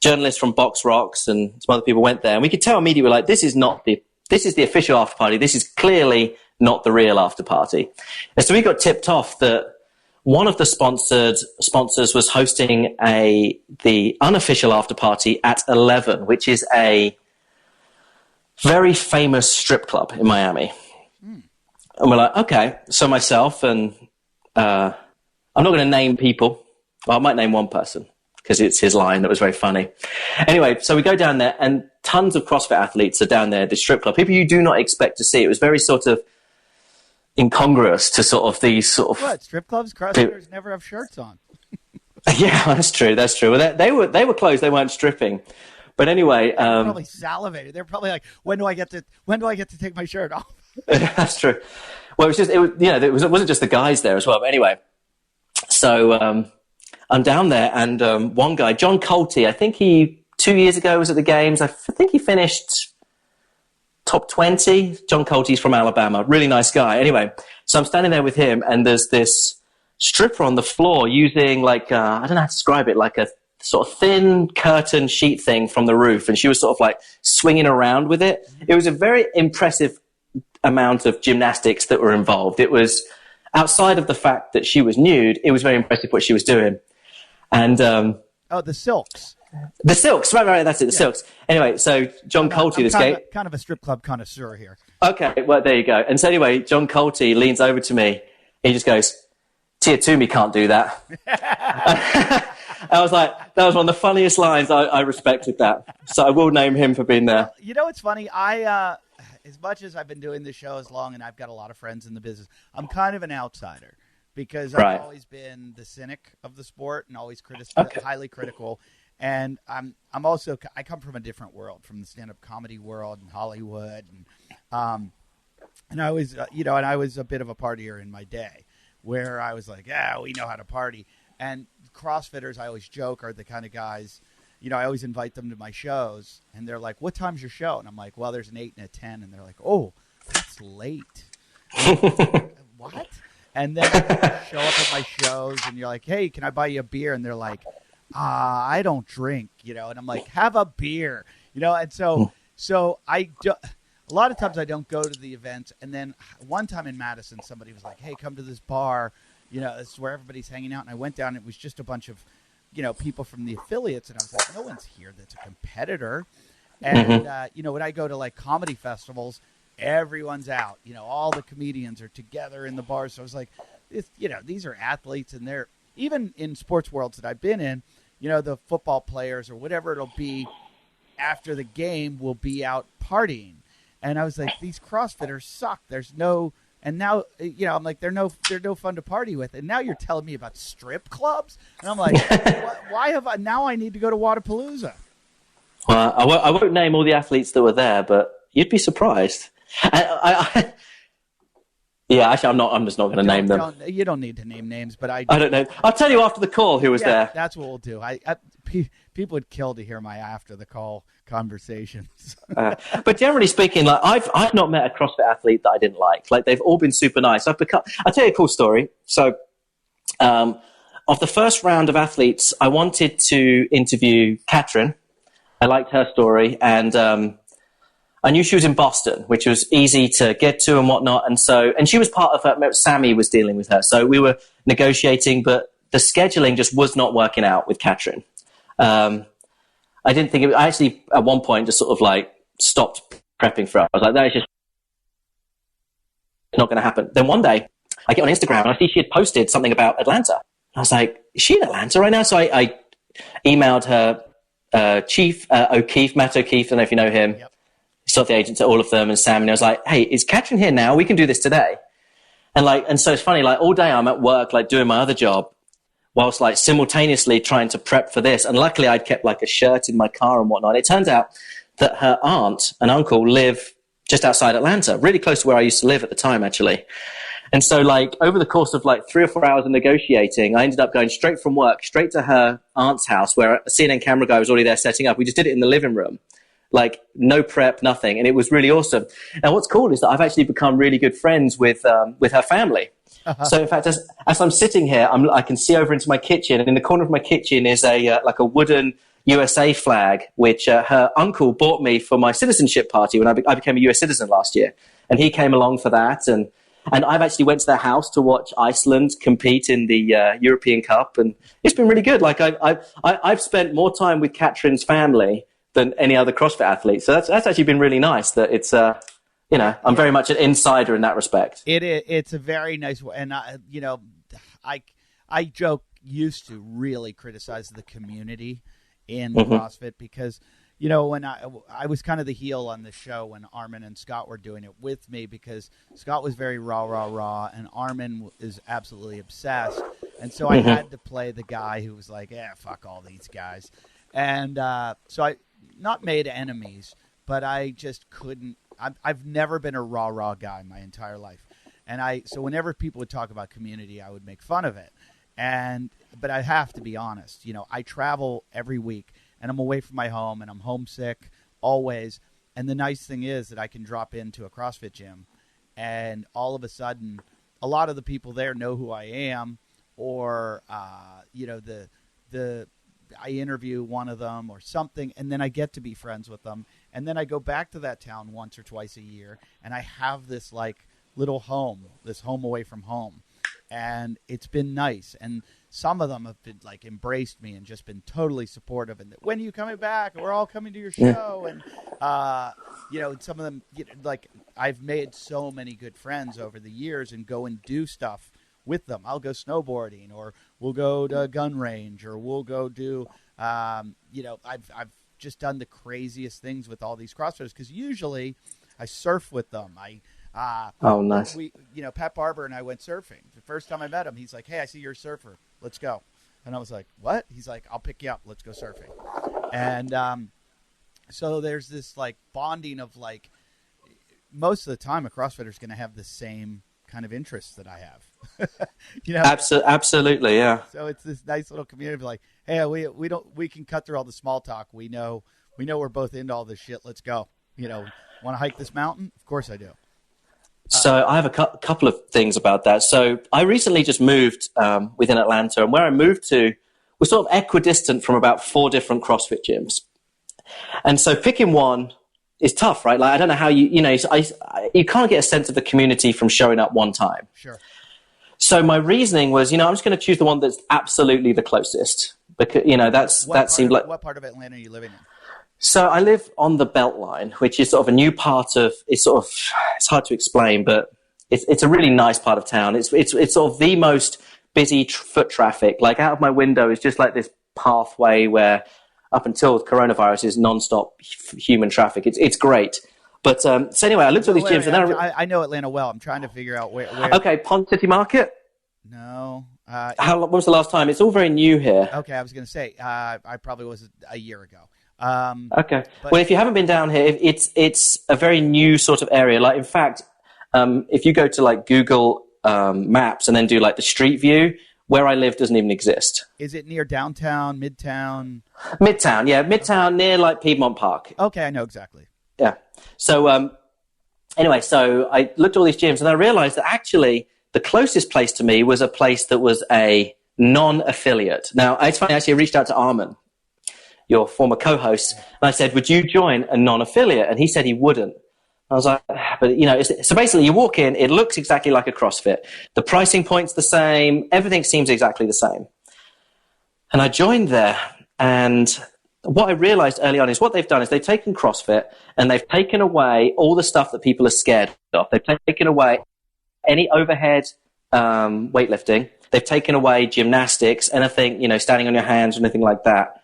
journalists from Box Rocks and some other people went there, and we could tell immediately, we're like, this is the official after party. This is clearly not the real after party. And so we got tipped off that one of the sponsors was hosting the unofficial after party at 11, which is a very famous strip club in Miami. And we're like, okay. So myself and I'm not going to name people. Well, I might name one person because it's his line that was very funny. Anyway, so we go down there, and tons of CrossFit athletes are down there at the strip club. People you do not expect to see. It was very sort of incongruous to sort of these sort of... What, strip clubs? CrossFitters never have shirts on. Yeah, that's true. That's true. Well, they were closed. They weren't stripping. But anyway... They were probably salivated. They're probably like, when do I get to take my shirt off? That's true. Well, it wasn't just the guys there as well. But anyway, so I'm down there, and one guy, John Colty, I think 2 years ago was at the games. I think he finished top 20. John Colty's from Alabama. Really nice guy. Anyway, so I'm standing there with him, and there's this stripper on the floor using like, I don't know how to describe it, like a sort of thin curtain sheet thing from the roof. And she was sort of like swinging around with it. It was a very impressive amount of gymnastics that were involved. It was outside of the fact that she was nude. It was very impressive what she was doing. And, the silks. The silks, right, that's it, the silks. Anyway, so John Colty, kind of a strip club connoisseur here. Okay, well, there you go. And so anyway, John Colty leans over to me. He just goes, Tia Toomey can't do that. I was like, that was one of the funniest lines. I respected that. So I will name him for being there. You know, it's funny. I, as much as I've been doing this show as long and I've got a lot of friends in the business, I'm kind of an outsider because I've always been the cynic of the sport and always highly critical. And I'm also, I come from a different world, from the stand-up comedy world and Hollywood. And I was, and I was a bit of a partier in my day where I was like, yeah, we know how to party. And CrossFitters, I always joke, are the kind of guys, I always invite them to my shows and they're like, what time's your show? And I'm like, well, there's an 8 and a 10. And they're like, oh, that's late. What? And then show up at my shows and you're like, hey, can I buy you a beer? And they're like, I don't drink, and I'm like, have a beer, and so I do, a lot of times I don't go to the events. And then one time in Madison, somebody was like, hey, come to this bar, this is where everybody's hanging out. And I went down, it was just a bunch of, people from the affiliates. And I was like, no one's here that's a competitor. And, when I go to like comedy festivals, everyone's out, all the comedians are together in the bars. So I was like, these are athletes, and they're, even in sports worlds that I've been in, the football players or whatever it'll be after the game will be out partying. And I was like, these CrossFitters suck. There's no, and now, I'm like, they're no fun to party with. And now you're telling me about strip clubs? And I'm like, why have I, now I need to go to Wadapalooza? Well, I won't name all the athletes that were there, but you'd be surprised. Yeah, actually, I'm just not going to name them. You don't need to name names, but I don't know. I'll tell you after the call who was there. That's what we'll do. People would kill to hear my after the call conversations. But generally speaking, like I've not met a CrossFit athlete that I didn't like. Like, they've all been super nice. I'll tell you a cool story. So, of the first round of athletes, I wanted to interview Katrin. I liked her story, and I knew she was in Boston, which was easy to get to and whatnot. And she was part of her, Sammy was dealing with her. So we were negotiating, but the scheduling just was not working out with Katrin. I didn't think I actually, at one point, just sort of like stopped prepping for her. I was like, that is just not going to happen. Then one day I get on Instagram and I see she had posted something about Atlanta. I was like, is she in Atlanta right now? So I emailed her, Chief O'Keefe, Matt O'Keefe. I don't know if you know him. Yep. Sort of the agent to all of them, and Sam, and I was like, hey, is Katrin here now? We can do this today. And so it's funny, like all day I'm at work, like doing my other job, whilst like simultaneously trying to prep for this. And luckily I'd kept like a shirt in my car and whatnot. It turns out that her aunt and uncle live just outside Atlanta, really close to where I used to live at the time, actually. And so like over the course of like 3 or 4 hours of negotiating, I ended up going straight from work, straight to her aunt's house, where a CNN camera guy was already there setting up. We just did it in the living room. Like no prep, nothing. And it was really awesome. And what's cool is that I've actually become really good friends with her family. Uh-huh. So in fact, as I'm sitting here, I can see over into my kitchen, and in the corner of my kitchen is like a wooden USA flag, which her uncle bought me for my citizenship party when I became a US citizen last year. And he came along for that. And I've actually went to their house to watch Iceland compete in the European Cup. And it's been really good. Like I've spent more time with Katrin's family than any other CrossFit athlete. So that's actually been really nice that it's, I'm very much an insider in that respect. It's a very nice way. And, I used to really criticize the community in CrossFit because, when I was kind of the heel on the show when Armin and Scott were doing it with me, because Scott was very raw, and Armin is absolutely obsessed. And so I had to play the guy who was like, fuck all these guys. And so I not made enemies, but I just couldn't. I've never been a raw guy my entire life, and so whenever people would talk about community, I would make fun of it. But I have to be honest. I travel every week, and I'm away from my home, and I'm homesick always. And the nice thing is that I can drop into a CrossFit gym, and all of a sudden, a lot of the people there know who I am, or I interview one of them or something, and then I get to be friends with them. And then I go back to that town once or twice a year, and I have this like little home, this home away from home. And it's been nice. And some of them have been like embraced me and just been totally supportive. And when are you coming back? We're all coming to your show. And, some of them, like I've made so many good friends over the years and go and do stuff with them. I'll go snowboarding, or we'll go to a gun range, or we'll go do, I've just done the craziest things with all these CrossFitters, because usually I surf with them. Nice. Pat Barber and I went surfing. The first time I met him, he's like, "Hey, I see you're a surfer. Let's go." And I was like, "What?" He's like, "I'll pick you up. Let's go surfing." And so there's this like bonding of like, most of the time a CrossFitter's going to have the same kind of interests that I have. Absolutely, yeah. So it's this nice little community of like, hey, we can cut through all the small talk. We know we're both into all this shit. Let's go. Want to hike this mountain? Of course I do. So I have a couple of things about that. So I recently just moved within Atlanta, and where I moved to was sort of equidistant from about 4 different CrossFit gyms. And so picking one is tough, right? Like I don't know how you can't get a sense of the community from showing up one time. Sure. So my reasoning was, I'm just going to choose the one that's absolutely the closest, because What part of Atlanta are you living in? So I live on the Beltline, which is sort of a new part of. It's hard to explain, but it's a really nice part of town. It's sort of the most busy foot traffic. Like out of my window is just like this pathway where, up until coronavirus, is nonstop human traffic. It's great. But so anyway, I looked at these gyms, and then I know Atlanta well. I'm trying to figure out where. Okay, Pond City Market. No. When was the last time? It's all very new here. Okay, I was going to say I probably was a year ago. Okay. Well, if you haven't been down here, it's a very new sort of area. Like, in fact, if you go to like Google Maps and then do like the street view, where I live doesn't even exist. Is it near downtown, midtown? Midtown, yeah, Midtown, near like Piedmont Park. Okay, I know exactly. Yeah. So anyway, so I looked at all these gyms, and I realized that actually the closest place to me was a place that was a non-affiliate. Now, it's funny, actually, I reached out to Armin, your former co-host, and I said, would you join a non-affiliate? And he said he wouldn't. I was like, but so basically you walk in, it looks exactly like a CrossFit. The pricing point's the same. Everything seems exactly the same. And I joined there, and what I realized early on is what they've done is they've taken CrossFit and they've taken away all the stuff that people are scared of. They've taken away any overhead weightlifting. They've taken away gymnastics, anything, standing on your hands or anything like that.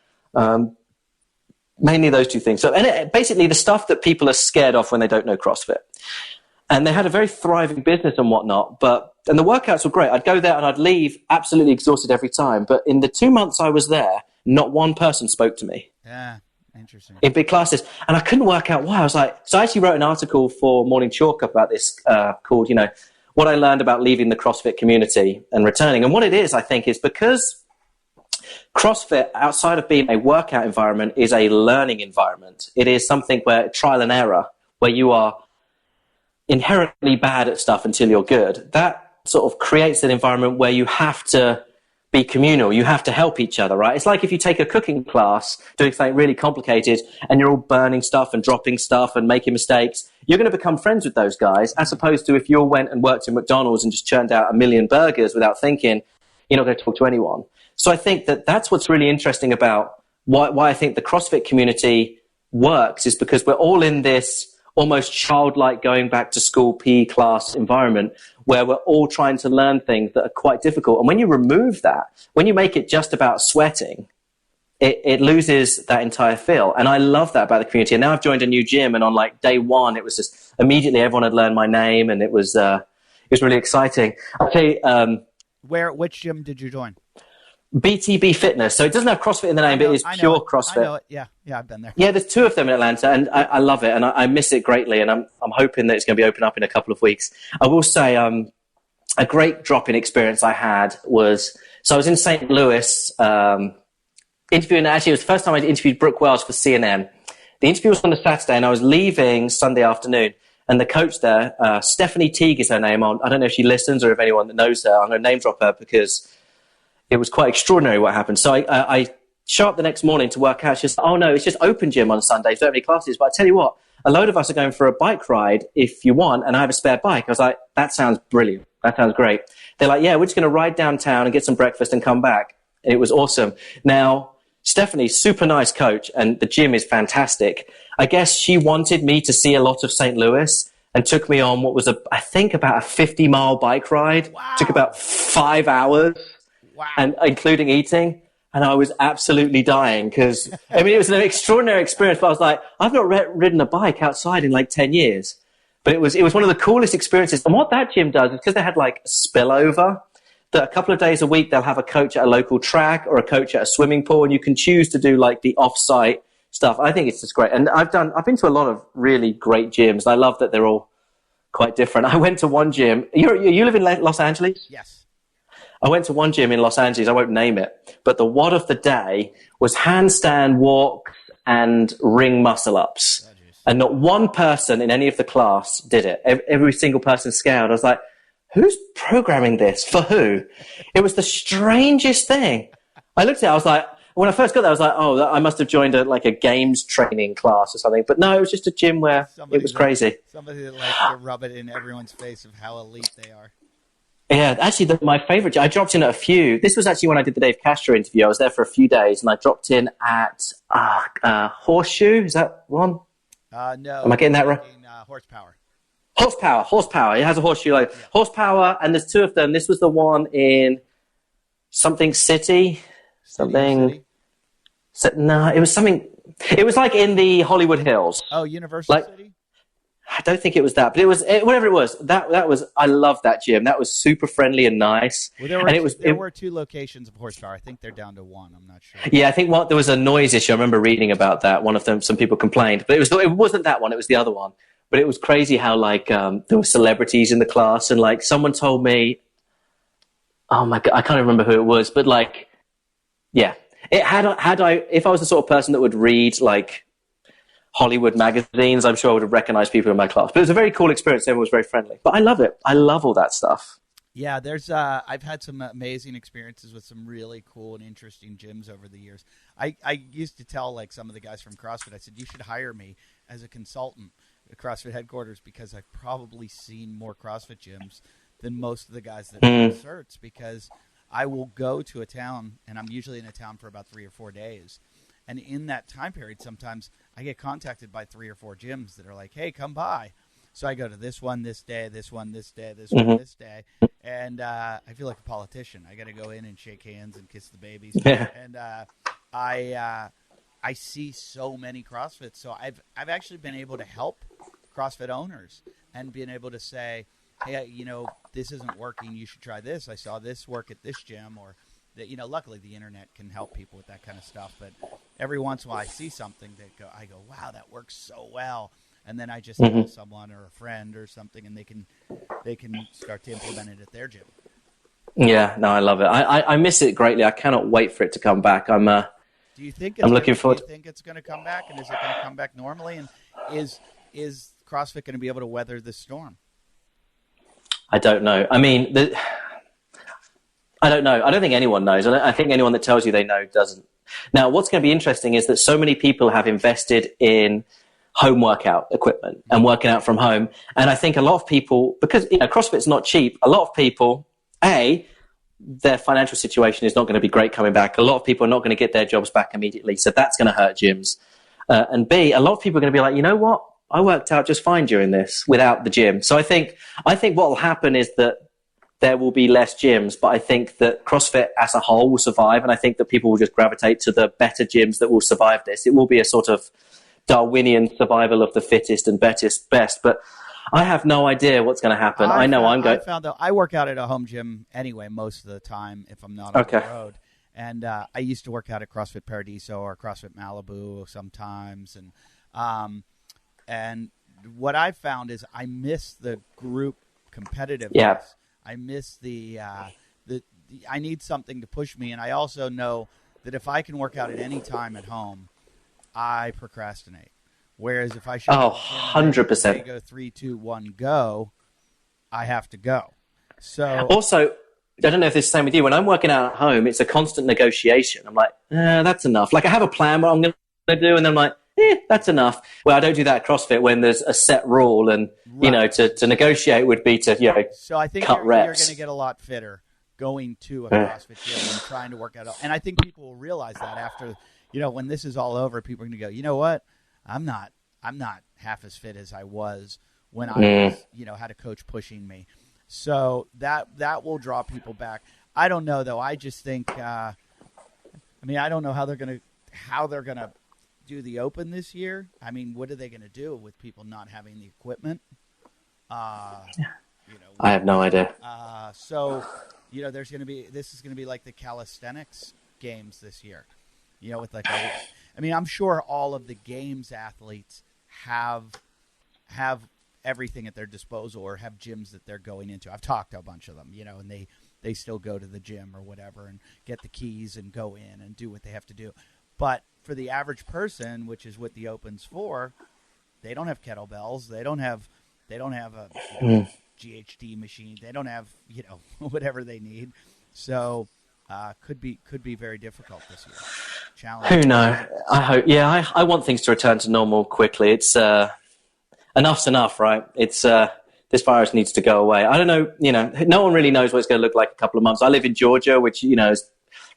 Mainly those two things. So basically the stuff that people are scared of when they don't know CrossFit. And they had a very thriving business and whatnot, and the workouts were great. I'd go there and I'd leave absolutely exhausted every time. But in the 2 months I was there, not one person spoke to me. Yeah, interesting. In big classes. And I couldn't work out why. I was like, so I actually wrote an article for Morning Chalk about this called, what I learned about leaving the CrossFit community and returning. And what it is, I think, is because CrossFit, outside of being a workout environment, is a learning environment. It is something where trial and error, where you are inherently bad at stuff until you're good. That sort of creates an environment where you have to be communal. You have to help each other, right? It's like if you take a cooking class, doing something really complicated, and you're all burning stuff and dropping stuff and making mistakes, you're going to become friends with those guys, as opposed to if you all went and worked in McDonald's and just churned out 1 million burgers without thinking, you're not going to talk to anyone. So I think that that's what's really interesting about why I think the CrossFit community works, is because we're all in this almost childlike going back to school PE class environment where we're all trying to learn things that are quite difficult. And when you remove that, when you make it just about sweating, it loses that entire feel. And I love that about the community. And now I've joined a new gym, and on like day one, it was just immediately everyone had learned my name, and it was really exciting. I'll tell you, which gym did you join? BTB Fitness. So it doesn't have CrossFit in the name, but it's pure CrossFit. I know it. Yeah, I've been there. Yeah, there's 2 of them in Atlanta, and I love it, and I miss it greatly, and I'm hoping that it's going to be open up in a couple of weeks. I will say a great drop-in experience I had was, so I was in St. Louis interviewing, actually it was the first time I interviewed Brooke Wells for CNN. The interview was on a Saturday, and I was leaving Sunday afternoon. And the coach there, Stephanie Teague is her name. I don't know if she listens or if anyone that knows her. I'm going to name drop her because it was quite extraordinary what happened. So I show up the next morning to work out. She's like, oh, no, it's just open gym on Sundays. Don't have any classes. But I tell you what, a load of us are going for a bike ride if you want, and I have a spare bike. I was like, that sounds brilliant. That sounds great. They're like, yeah, we're just going to ride downtown and get some breakfast and come back. And it was awesome. Now, Stephanie's super nice coach, and the gym is fantastic. I guess she wanted me to see a lot of St. Louis and took me on what was, I think, about a 50-mile bike ride. Wow. Took about 5 hours, Wow. and including eating. And I was absolutely dying because, I mean, it was an extraordinary experience. But I was like, I've not ridden a bike outside in like 10 years. But it was one of the coolest experiences. And what that gym does is because they had like a spillover, that a couple of days a week they'll have a coach at a local track or a coach at a swimming pool, and you can choose to do like the off-site stuff. I think it's just great. And I've been to a lot of really great gyms. I love that they're all quite different. I went to one gym. You live in Los Angeles? Yes. I went to one gym in Los Angeles. I won't name it, but the word of the day was handstand walks and ring muscle ups. Oh, and not one person in any of the class did it. Every single person scaled. I was like, who's programming this? For who? It was the strangest thing. I looked at it, I was like, when I first got there, I was like, oh, I must have joined a games training class or something. But no, it was just a gym where it was crazy. Somebody that likes to rub it in everyone's face of how elite they are. Yeah, actually, my favorite, I dropped in at a few. This was actually when I did the Dave Castro interview. I was there for a few days, and I dropped in at Horseshoe. Is that one? No. Am I getting that right? Horsepower. Horsepower. It has a horseshoe. Like Horsepower, and there's two of them. This was the one in something City. Something. No, it was something. It was like in the Hollywood Hills. Oh, Universal City? I don't think it was that, but it was whatever it was. That was. I loved that gym. That was super friendly and nice. Well, there were two locations of Horsepower. I think they're down to one. I'm not sure. Yeah, I think there was a noise issue. I remember reading about that. One of them, some people complained, but it wasn't that one. It was the other one. But it was crazy how there were celebrities in the class, and like someone told me, oh my God, I can't remember who it was, but like, yeah, it if I was the sort of person that would read like Hollywood magazines, I'm sure I would have recognized people in my class. But it was a very cool experience. Everyone was very friendly. But I love it. I love all that stuff. Yeah, I've had some amazing experiences with some really cool and interesting gyms over the years. I used to tell like some of the guys from CrossFit, I said, you should hire me as a consultant at CrossFit headquarters because I've probably seen more CrossFit gyms than most of the guys that have certs, because I will go to a town, and I'm usually in a town for about 3 or 4 days. And in that time period, sometimes I get contacted by 3 or 4 gyms that are like, hey, come by. So I go to this one this day, this one this day, this one this day. And I feel like a politician. I got to go in and shake hands and kiss the babies. Yeah. And I see so many CrossFits. So I've actually been able to help CrossFit owners and being able to say, hey, this isn't working. You should try this. I saw this work at this gym, or that, luckily the internet can help people with that kind of stuff. But every once in a while I see something that I go, wow, that works so well. And then I just tell someone or a friend or something, and they can start to implement it at their gym. Yeah, no, I love it. I miss it greatly. I cannot wait for it to come back. Do you think I'm looking forward. Do you think it's going to come back, and is it going to come back normally? And is CrossFit going to be able to weather this storm? I don't know. I mean, I don't know. I don't think anyone knows. I think anyone that tells you they know doesn't. Now, what's going to be interesting is that so many people have invested in home workout equipment and working out from home. And I think a lot of people, because CrossFit's not cheap, a lot of people, their financial situation is not going to be great coming back. A lot of people are not going to get their jobs back immediately. So that's going to hurt gyms. And B, a lot of people are going to be like, you know what? I worked out just fine during this without the gym. So I think what will happen is that there will be less gyms, but I think that CrossFit as a whole will survive. And I think that people will just gravitate to the better gyms that will survive this. It will be a sort of Darwinian survival of the fittest and best. But I have no idea what's going to happen. I found out I work out at a home gym anyway most of the time if I'm not on the road. And I used to work out at CrossFit Paradiso or CrossFit Malibu sometimes. And what I found is I miss the group competitiveness. Yeah. I miss the I need something to push me. And I also know that if I can work out at any time at home, I procrastinate. Whereas if I show Oh, up and they 100%. go 3, 2, 1, go, I have to go. So Also, I don't know if this is the same with you. When I'm working out at home, it's a constant negotiation. I'm like, that's enough. Like I have a plan what I'm going to do, and then I'm like, that's enough. Well, I don't do that at CrossFit when there's a set rule, and to negotiate would be to So I think cut you're reps. going to get a lot fitter going to a CrossFit gym and trying to work out. And I think people will realize that after, when this is all over, people are going to go, you know what? I'm not half as fit as I was when I was, had a coach pushing me. So that will draw people back. I don't know though. I just think, I don't know how they're going to do the Open this year. I mean, what are they going to do with people not having the equipment? I have no idea. So, this is going to be like the calisthenics games this year. With I'm sure all of the games athletes have everything at their disposal or have gyms that they're going into. I've talked to a bunch of them, and they still go to the gym or whatever and get the keys and go in and do what they have to do. But for the average person, which is what the Open's for, they don't have kettlebells. They don't have a GHD machine. They don't have, whatever they need. So could be very difficult this year. Challenging. Who knows? I hope. Yeah, I want things to return to normal quickly. It's enough's enough, right? It's this virus needs to go away. I don't know. No one really knows what it's going to look like in a couple of months. I live in Georgia, which has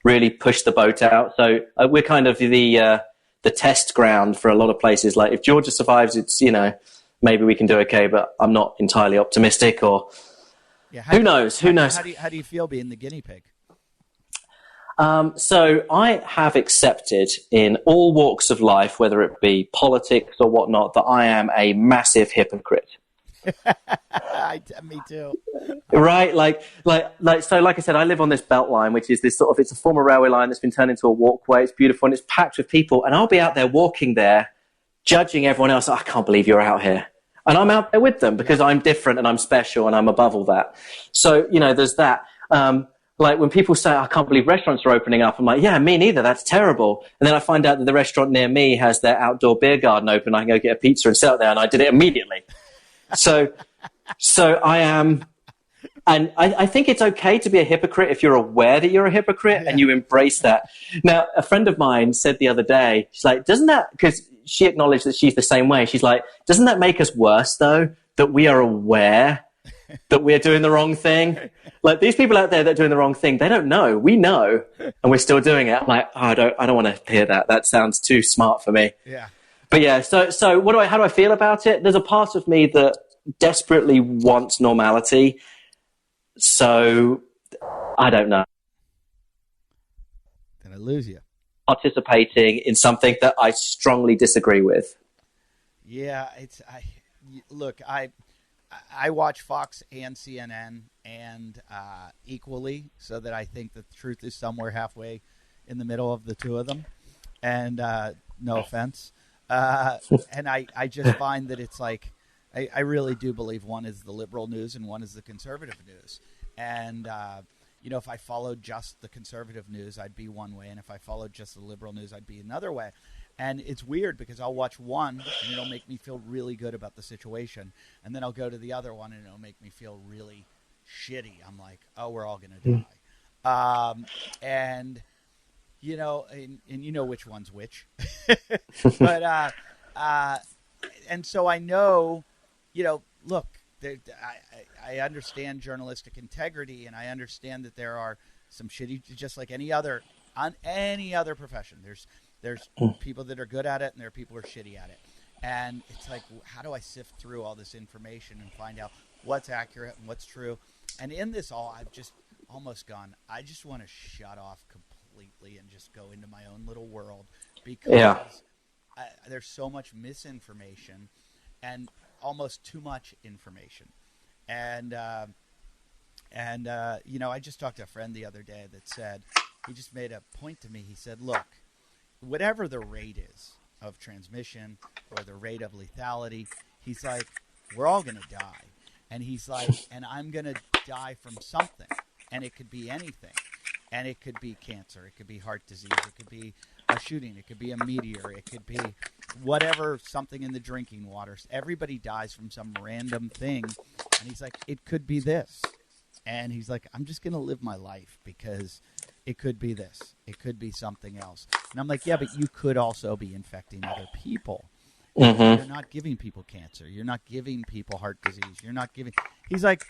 really pushed the boat out. So we're kind of the test ground for a lot of places. Like if Georgia survives, it's maybe we can do okay, but I'm not entirely optimistic. Or who knows? Who knows? How do you feel being the guinea pig? So I have accepted in all walks of life, whether it be politics or whatnot, that I am a massive hypocrite. Me too. Right? Like I said, I live on this belt line, which is it's a former railway line that's been turned into a walkway. It's beautiful and it's packed with people. And I'll be out there walking there, judging everyone else. I can't believe you're out here. And I'm out there with them because I'm different and I'm special and I'm above all that. So, there's that. Like when people say, I can't believe restaurants are opening up, I'm like, yeah, me neither. That's terrible. And then I find out that the restaurant near me has their outdoor beer garden open. I can go get a pizza and sit out there. And I did it immediately. So I am, and I think it's okay to be a hypocrite if you're aware that you're a hypocrite and you embrace that. Now, a friend of mine said the other day, she's like, because she acknowledged that she's the same way. She's like, doesn't that make us worse though, that we are aware that we're doing the wrong thing? Like these people out there that are doing the wrong thing, they don't know. We know, and we're still doing it. I'm like, I don't want to hear that. That sounds too smart for me. Yeah. But yeah, so how do I feel about it? There's a part of me that desperately wants normality. So I don't know. Then I lose you. Participating in something that I strongly disagree with. Yeah, I watch Fox and CNN and equally, so that I think the truth is somewhere halfway in the middle of the two of them. And no offense. And I just find that it's like, I really do believe one is the liberal news and one is the conservative news. And, if I followed just the conservative news, I'd be one way. And if I followed just the liberal news, I'd be another way. And it's weird because I'll watch one and it'll make me feel really good about the situation. And then I'll go to the other one and it'll make me feel really shitty. I'm like, oh, we're all going to die. And you know which one's which. But and so I know, look, I understand journalistic integrity, and I understand that there are some shitty, just like any other profession. There's people that are good at it, and there are people who are shitty at it. And it's like, how do I sift through all this information and find out what's accurate and what's true? And in this all, I've just almost gone, I just want to shut off completely and just go into my own little world because there's so much misinformation and almost too much information. And I just talked to a friend the other day that said, he just made a point to me. He said, look, whatever the rate is of transmission or the rate of lethality, he's like, we're all going to die. And he's like, and I'm going to die from something. And it could be anything. And it could be cancer. It could be heart disease. It could be a shooting. It could be a meteor. It could be whatever, something in the drinking water. Everybody dies from some random thing. And he's like, it could be this. And he's like, I'm just going to live my life because it could be this. It could be something else. And I'm like, yeah, but you could also be infecting other people. You're not giving people cancer. You're not giving people heart disease. You're not giving. He's like,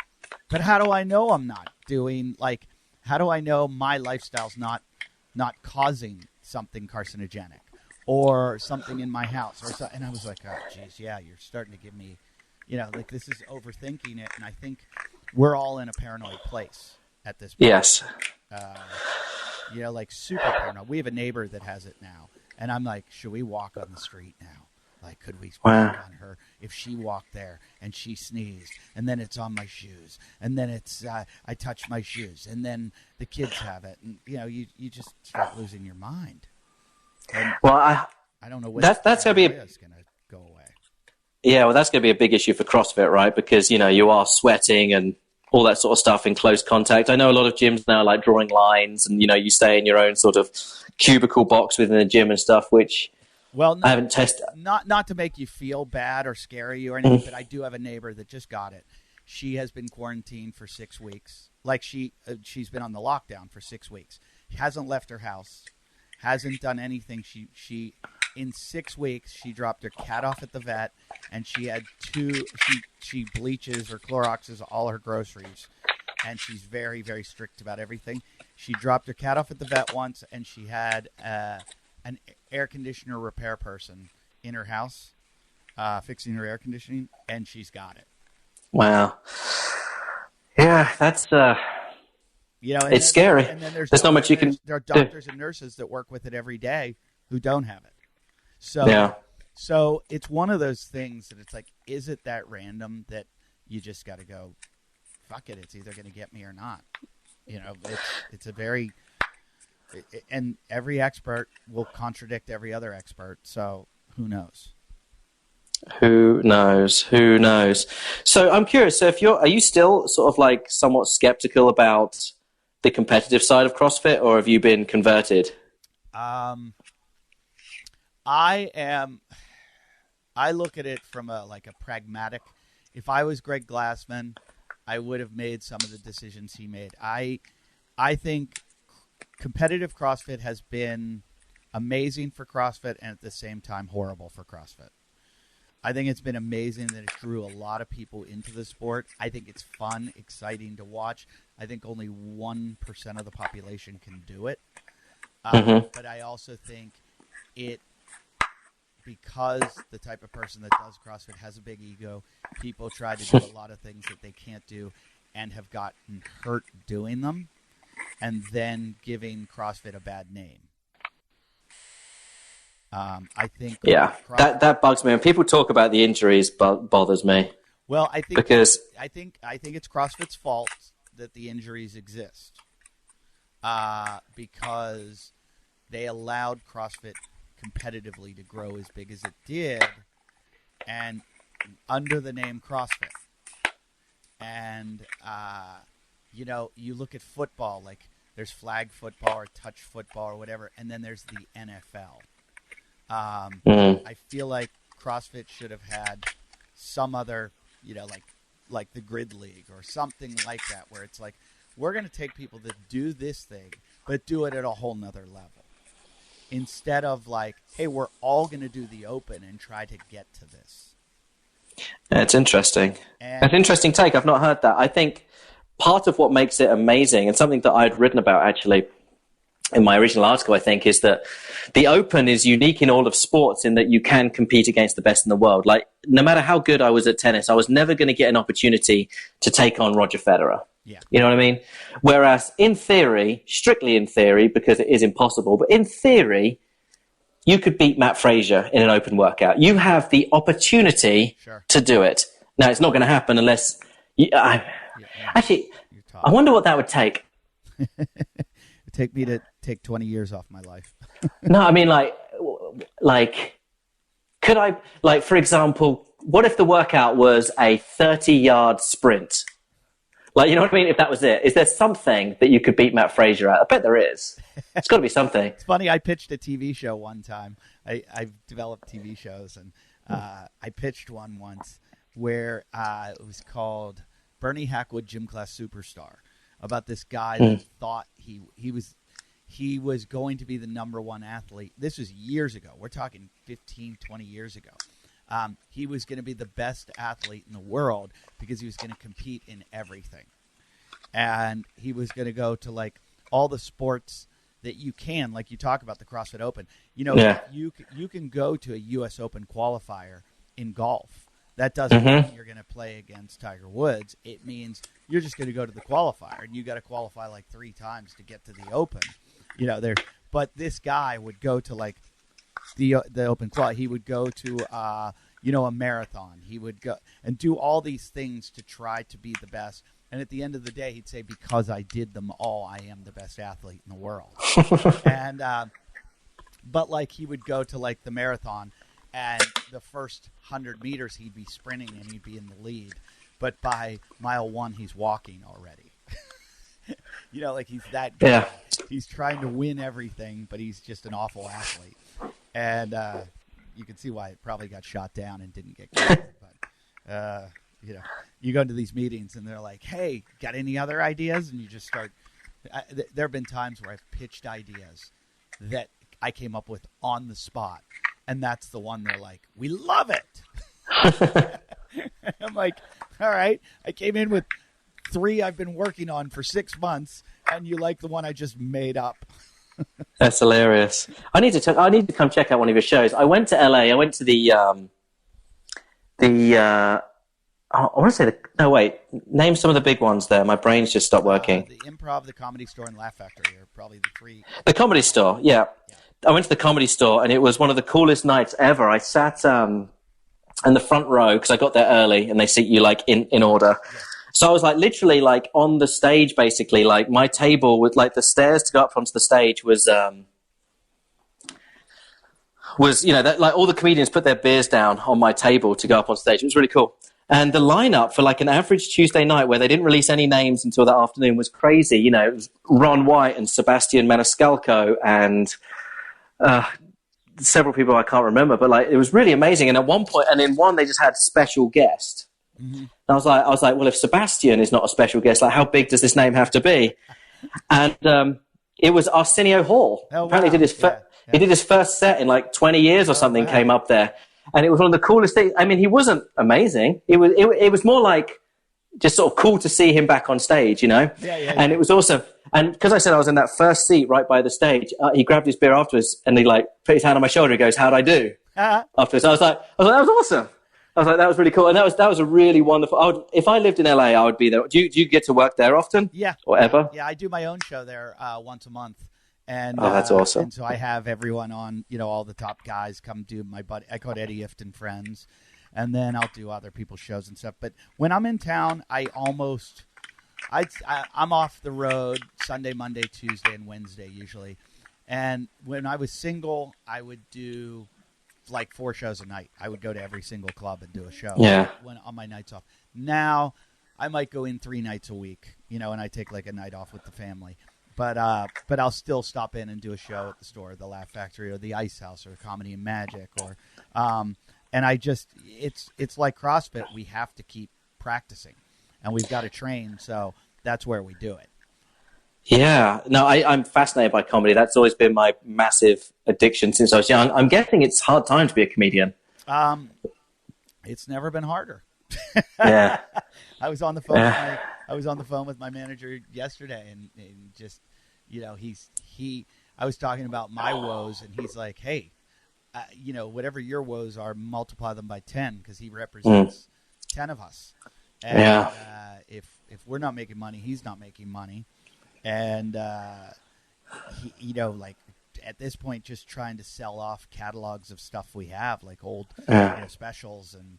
but how do I know I'm not doing, like, how do I know my lifestyle's not causing something carcinogenic or something in my house? Or so, and I was like, oh, geez, yeah, you're starting to give me, like this is overthinking it. And I think we're all in a paranoid place at this point. Yes. Like super paranoid. We have a neighbor that has it now. And I'm like, should we walk on the street now? Like, could we walk on her if she walked there and she sneezed and then it's on my shoes and then it's I touch my shoes and then the kids have it and you just start losing your mind. And well, I don't know when that's going to be going to go away. Yeah, well, that's going to be a big issue for CrossFit, right? Because you are sweating and all that sort of stuff in close contact. I know a lot of gyms now like drawing lines and you stay in your own sort of cubicle box within the gym and stuff, which. Well, I haven't tested. Not to make you feel bad or scare you or anything, but I do have a neighbor that just got it. She has been quarantined for 6 weeks. Like she's been on the lockdown for 6 weeks. Hasn't left her house. Hasn't done anything. She in 6 weeks she dropped her cat off at the vet, and she had she bleaches or Cloroxes all her groceries, and she's very, very strict about everything. She dropped her cat off at the vet once, and she had an air conditioner repair person in her house fixing her air conditioning, and she's got it. Wow. Yeah, that's it's scary. And then there's not much you can. There are doctors and nurses that work with it every day who don't have it. So it's one of those things that it's like, is it that random that you just got to go, fuck it, it's either going to get me or not. It's a very. And every expert will contradict every other expert, so who knows? Who knows? So I'm curious. So are you still sort of like somewhat skeptical about the competitive side of CrossFit, or have you been converted? I am. I look at it from a pragmatic. If I was Greg Glassman, I would have made some of the decisions he made. I think competitive CrossFit has been amazing for CrossFit and at the same time horrible for CrossFit. I think it's been amazing that it drew a lot of people into the sport. I think it's fun, exciting to watch. I think only 1% of the population can do it. But I also think because the type of person that does CrossFit has a big ego, people try to do a lot of things that they can't do and have gotten hurt doing them, and then giving CrossFit a bad name. I think that bugs me. When people talk about the injuries, bothers me. Well, I think it's CrossFit's fault that the injuries exist, because they allowed CrossFit competitively to grow as big as it did, and under the name CrossFit. And you look at football, like there's flag football or touch football or whatever, and then there's the NFL. I feel like CrossFit should have had some other, like the Grid League or something like that, where it's like, we're going to take people that do this thing, but do it at a whole nother level. Instead of like, hey, we're all going to do the open and try to get to this. It's interesting. That's an interesting take. I've not heard that. I think part of what makes it amazing, and something that I'd written about actually in my original article, I think, is that the Open is unique in all of sports in that you can compete against the best in the world. Like, no matter how good I was at tennis, I was never going to get an opportunity to take on Roger Federer. Yeah. You know what I mean? Whereas in theory, strictly in theory, because it is impossible, but in theory, you could beat Matt Frazier in an open workout. You have the opportunity to do it. Now, it's not going to happen unless actually, I wonder what that would take. Take me to take 20 years off my life. No, I mean, like, could I, like, for example, what if the workout was a 30-yard sprint, Like, you know what I mean? If that was it, is there something that you could beat Matt Fraser at? I bet there is. It's got to be something. It's funny. I pitched a TV show one time. I've developed TV shows, and I pitched one once where it was called Bernie Hackwood Gym Class Superstar, about this guy that thought he was going to be the number one athlete. This was years ago. We're talking 15, 20 years ago. He was going to be the best athlete in the world because he was going to compete in everything. And he was going to go to like all the sports that you can, like you talk about the CrossFit Open. You know, you can go to a U.S. Open qualifier in golf. That doesn't mean you're going to play against Tiger Woods. It means you're just going to go to the qualifier, and you got to qualify like 3 times to get to the Open. You know, but this guy would go to like the Open qual. He would go to a marathon. He would go and do all these things to try to be the best. And at the end of the day, he'd say, because I did them all, I am the best athlete in the world. And but like he would go to like the marathon, and the first 100 meters he'd be sprinting and he'd be in the lead. But by mile 1, he's walking already. You know, like he's that guy. Yeah. He's trying to win everything, but he's just an awful athlete. And you can see why it probably got shot down and didn't get killed. But, you know, you go into these meetings and they're like, hey, got any other ideas? And you just start. There have been times where I've pitched ideas that I came up with on the spot. And that's the one they're like, we love it. I'm like, all right. I came in with 3 I've been working on for 6 months, and you like the one I just made up. That's hilarious. I need to come check out one of your shows. I went to LA. I went to name some of the big ones there. My brain's just stopped working. The Improv, the Comedy Store, and Laugh Factory are probably the 3. The Comedy Store, yeah. I went to the Comedy Store, and it was one of the coolest nights ever. I sat in the front row because I got there early, and they seat you like in order. Yeah. So I was like literally like on the stage, basically. Like my table with like the stairs to go up onto the stage was that like all the comedians put their beers down on my table to go up on stage. It was really cool. And the lineup for like an average Tuesday night where they didn't release any names until that afternoon was crazy. You know, it was Ron White and Sebastian Maniscalco and several people I can't remember, but like it was really amazing. And at one point, and in one, they just had special guest. Mm-hmm. And I was like, well, if Sebastian is not a special guest, like how big does this name have to be? And it was Arsenio Hall. Oh, apparently, wow. He did his first set in like 20 years or something. Wow. Came up there, and it was one of the coolest things. I mean, he wasn't amazing. It was more like just sort of cool to see him back on stage, you know. And it was awesome. And because I said I was in that first seat right by the stage, he grabbed his beer afterwards and he like put his hand on my shoulder. He goes, "How'd I do?" Afterwards, I was like, that was awesome. I was like, that was really cool. And that was a really wonderful. If I lived in LA, I would be there. Do you get to work there often? Yeah. Or ever? Yeah, I do my own show there once a month. And that's awesome. And so I have everyone on, you know, all the top guys come do my buddy. I call it Eddie Ifton Friends. And then I'll do other people's shows and stuff. But when I'm in town, I'm off the road Sunday, Monday, Tuesday, and Wednesday usually. And when I was single, I would do like 4 shows a night. I would go to every single club and do a show. Yeah. When on my nights off. Now I might go in 3 nights a week, you know, and I take like a night off with the family. But I'll still stop in and do a show at the store, the Laugh Factory, or the Ice House, or Comedy and Magic, or and I just it's like CrossFit. We have to keep practicing, and we've got to train. So that's where we do it. Yeah, no, I'm fascinated by comedy. That's always been my massive addiction since I was young. I'm guessing it's a hard time to be a comedian. It's never been harder. Yeah. I was on the phone. Yeah. I was on the phone with my manager yesterday, and just, you know, I was talking about my woes, and he's like, "Hey, you know, whatever your woes are, multiply them by 10, because he represents 10 of us. And if we're not making money, he's not making money, and he, you know, like at this point, just trying to sell off catalogs of stuff we have, like old you know, specials and."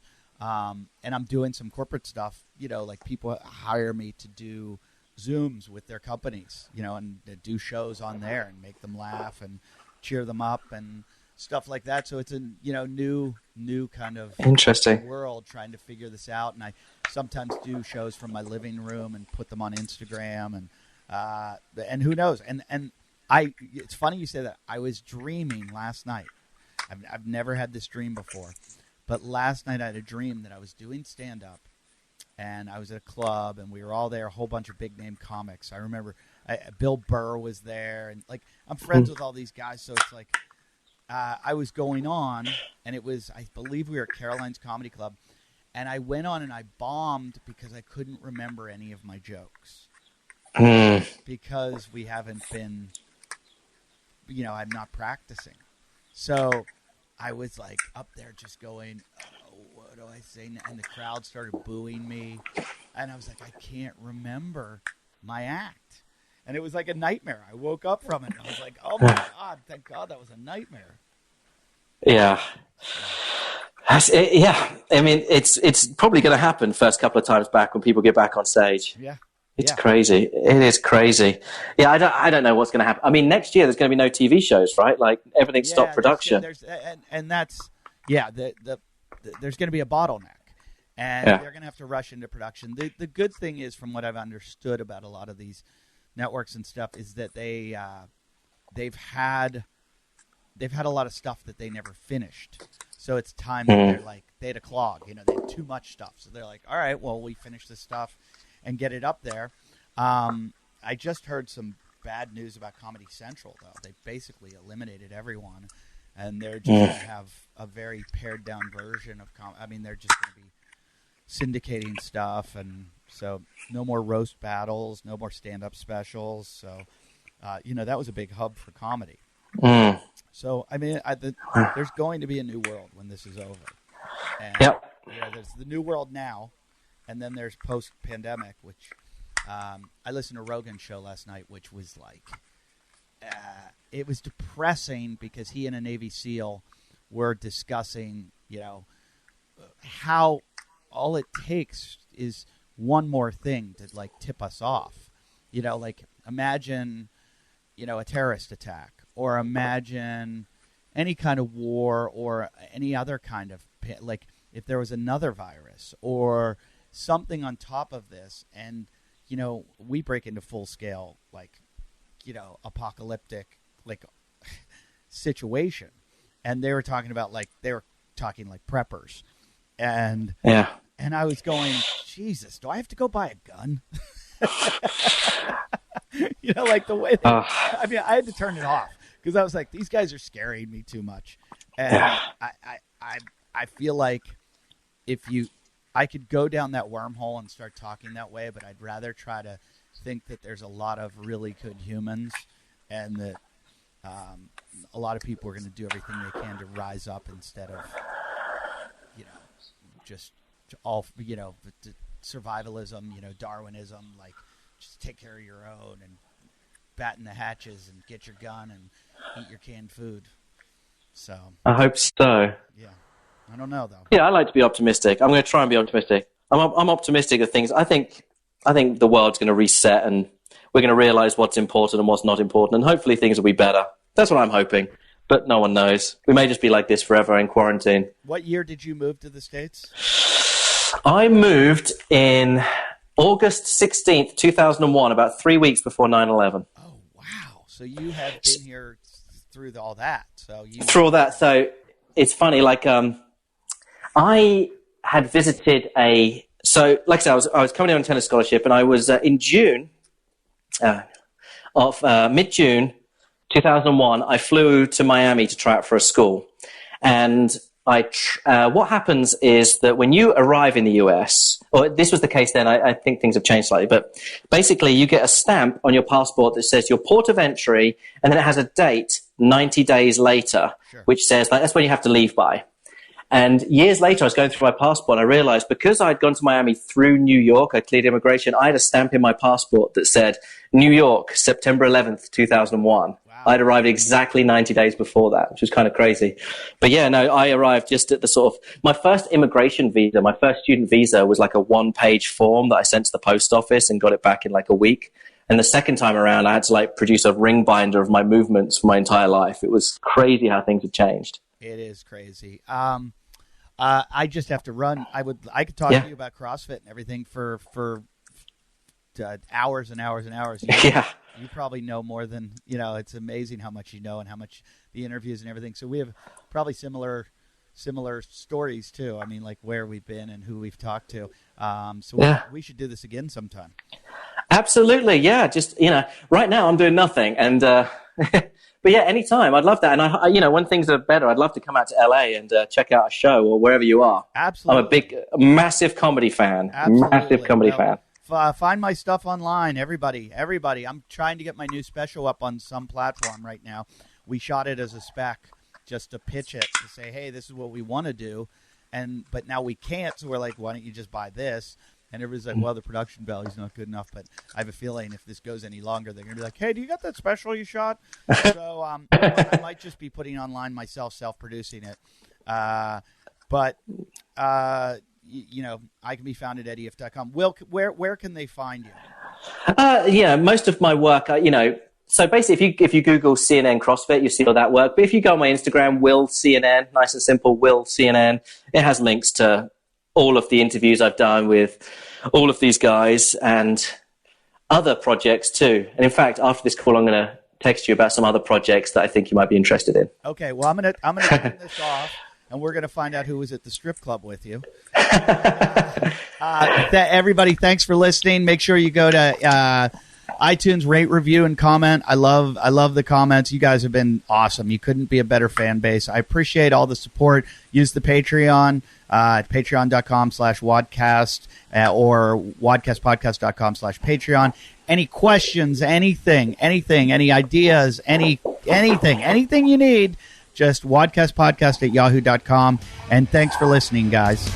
And I'm doing some corporate stuff, you know, like people hire me to do Zooms with their companies, you know, and do shows on there and make them laugh and cheer them up. And stuff like that. So it's a new kind of interesting world trying to figure this out. And I sometimes do shows from my living room and put them on Instagram, and who knows? And it's funny you say that. I was dreaming last night. I've never had this dream before, but last night I had a dream that I was doing stand-up, and I was at a club, and we were all there, a whole bunch of big-name comics. I remember Bill Burr was there, and like I'm friends with all these guys, so it's like I was going on, and it was, I believe we were at Caroline's Comedy Club, and I went on and I bombed because I couldn't remember any of my jokes because we haven't been, I'm not practicing. So I was like up there just going, oh, what do I say? And the crowd started booing me. And I was like, I can't remember my act. And it was like a nightmare. I woke up from it and I was like, oh my God, thank God that was a nightmare. Yeah. Yeah. I mean, it's probably going to happen first couple of times back when people get back on stage. Yeah. It's crazy. It is crazy. Yeah, I don't know what's going to happen. I mean, next year there's going to be no TV shows, right? Like everything stopped production. And that's there's going to be a bottleneck, and they're going to have to rush into production. The good thing is, from what I've understood about a lot of these networks and stuff, is that they've had a lot of stuff that they never finished. So it's time that they're like, they had a clog. They had too much stuff. So they're like, all right, well, we finish this stuff and get it up there. I just heard some bad news about Comedy Central, though. They basically eliminated everyone, and they're just going to have a very pared-down version of they're just going to be syndicating stuff, and so no more roast battles, no more stand-up specials. So, that was a big hub for comedy. So, there's going to be a new world when this is over. And, there's the new world now, and then there's post-pandemic, which I listened to Rogan's show last night, which was like, it was depressing because he and a Navy SEAL were discussing, how all it takes is one more thing to like tip us off. Like imagine, a terrorist attack, or imagine any kind of war, or any other kind of, like if there was another virus or something on top of this, and we break into full scale apocalyptic situation, and they were talking about like preppers, and I was going, Jesus, do I have to go buy a gun? Like the way I had to turn it off because I was like, these guys are scaring me too much, and I feel like I could go down that wormhole and start talking that way, but I'd rather try to think that there's a lot of really good humans, and that a lot of people are going to do everything they can to rise up instead of, just all, survivalism, Darwinism, like just take care of your own and batten the hatches and get your gun and eat your canned food. So I hope so. Yeah. I don't know, though. Yeah, I like to be optimistic. I'm going to try and be optimistic. I'm optimistic of things. I think the world's going to reset, and we're going to realize what's important and what's not important, and hopefully things will be better. That's what I'm hoping, but no one knows. We may just be like this forever in quarantine. What year did you move to the States? I moved in August 16th, 2001, about 3 weeks before 9/11. Oh, wow. So you have been here through all that. Through all that. So it's funny, like I had visited like I said, I was coming down on a tennis scholarship, and I was in June of mid-June 2001. I flew to Miami to try out for a school, and what happens is that when you arrive in the US, or this was the case then, I think things have changed slightly, but basically you get a stamp on your passport that says your port of entry, and then it has a date 90 days later, which says that's when you have to leave by. And years later, I was going through my passport, and I realized because I'd gone to Miami through New York, I cleared immigration, I had a stamp in my passport that said New York, September 11th, 2001. Wow. I'd arrived exactly 90 days before that, which was kind of crazy. But yeah, no, I arrived just at the sort of, my first immigration visa, my first student visa was like a one-page form that I sent to the post office and got it back in like a week. And the second time around, I had to like produce a ring binder of my movements for my entire life. It was crazy how things had changed. It is crazy. I just have to run. I could talk to you about CrossFit and everything for hours and hours and hours. You probably know more than, it's amazing how much you know and how much the interviews and everything. So we have probably similar stories too. I mean, like where we've been and who we've talked to. We should do this again sometime. Absolutely. Yeah. Just, right now I'm doing nothing. And, but yeah, anytime. I'd love that. And I when things are better, I'd love to come out to LA and check out a show or wherever you are. Absolutely. I'm a massive comedy fan. Absolutely. Massive comedy fan. Find my stuff online, everybody. I'm trying to get my new special up on some platform right now. We shot it as a spec just to pitch it, to say, hey, this is what we want to do. But now we can't, so we're like, why don't you just buy this? And everybody's like, well, the production value's not good enough. But I have a feeling if this goes any longer, they're going to be like, hey, do you got that special you shot? So I might just be putting online myself, self-producing it. But I can be found at eddyf.com. Will, where can they find you? Most of my work, so basically if you Google CNN CrossFit, you see all that work. But if you go on my Instagram, Will CNN, nice and simple, Will CNN, it has links to all of the interviews I've done with all of these guys and other projects too. And in fact, after this call, I'm going to text you about some other projects that I think you might be interested in. Okay. Well, I'm going to turn this off. And we're going to find out who was at the strip club with you. Everybody, thanks for listening. Make sure you go to iTunes, rate, review, and comment. I love the comments. You guys have been awesome. You couldn't be a better fan base. I appreciate all the support. Use the Patreon at patreon.com/wadcast or wadcastpodcast.com/Patreon. Any questions, anything, any ideas, anything you need, just wadcastpodcast@yahoo.com. And thanks for listening, guys.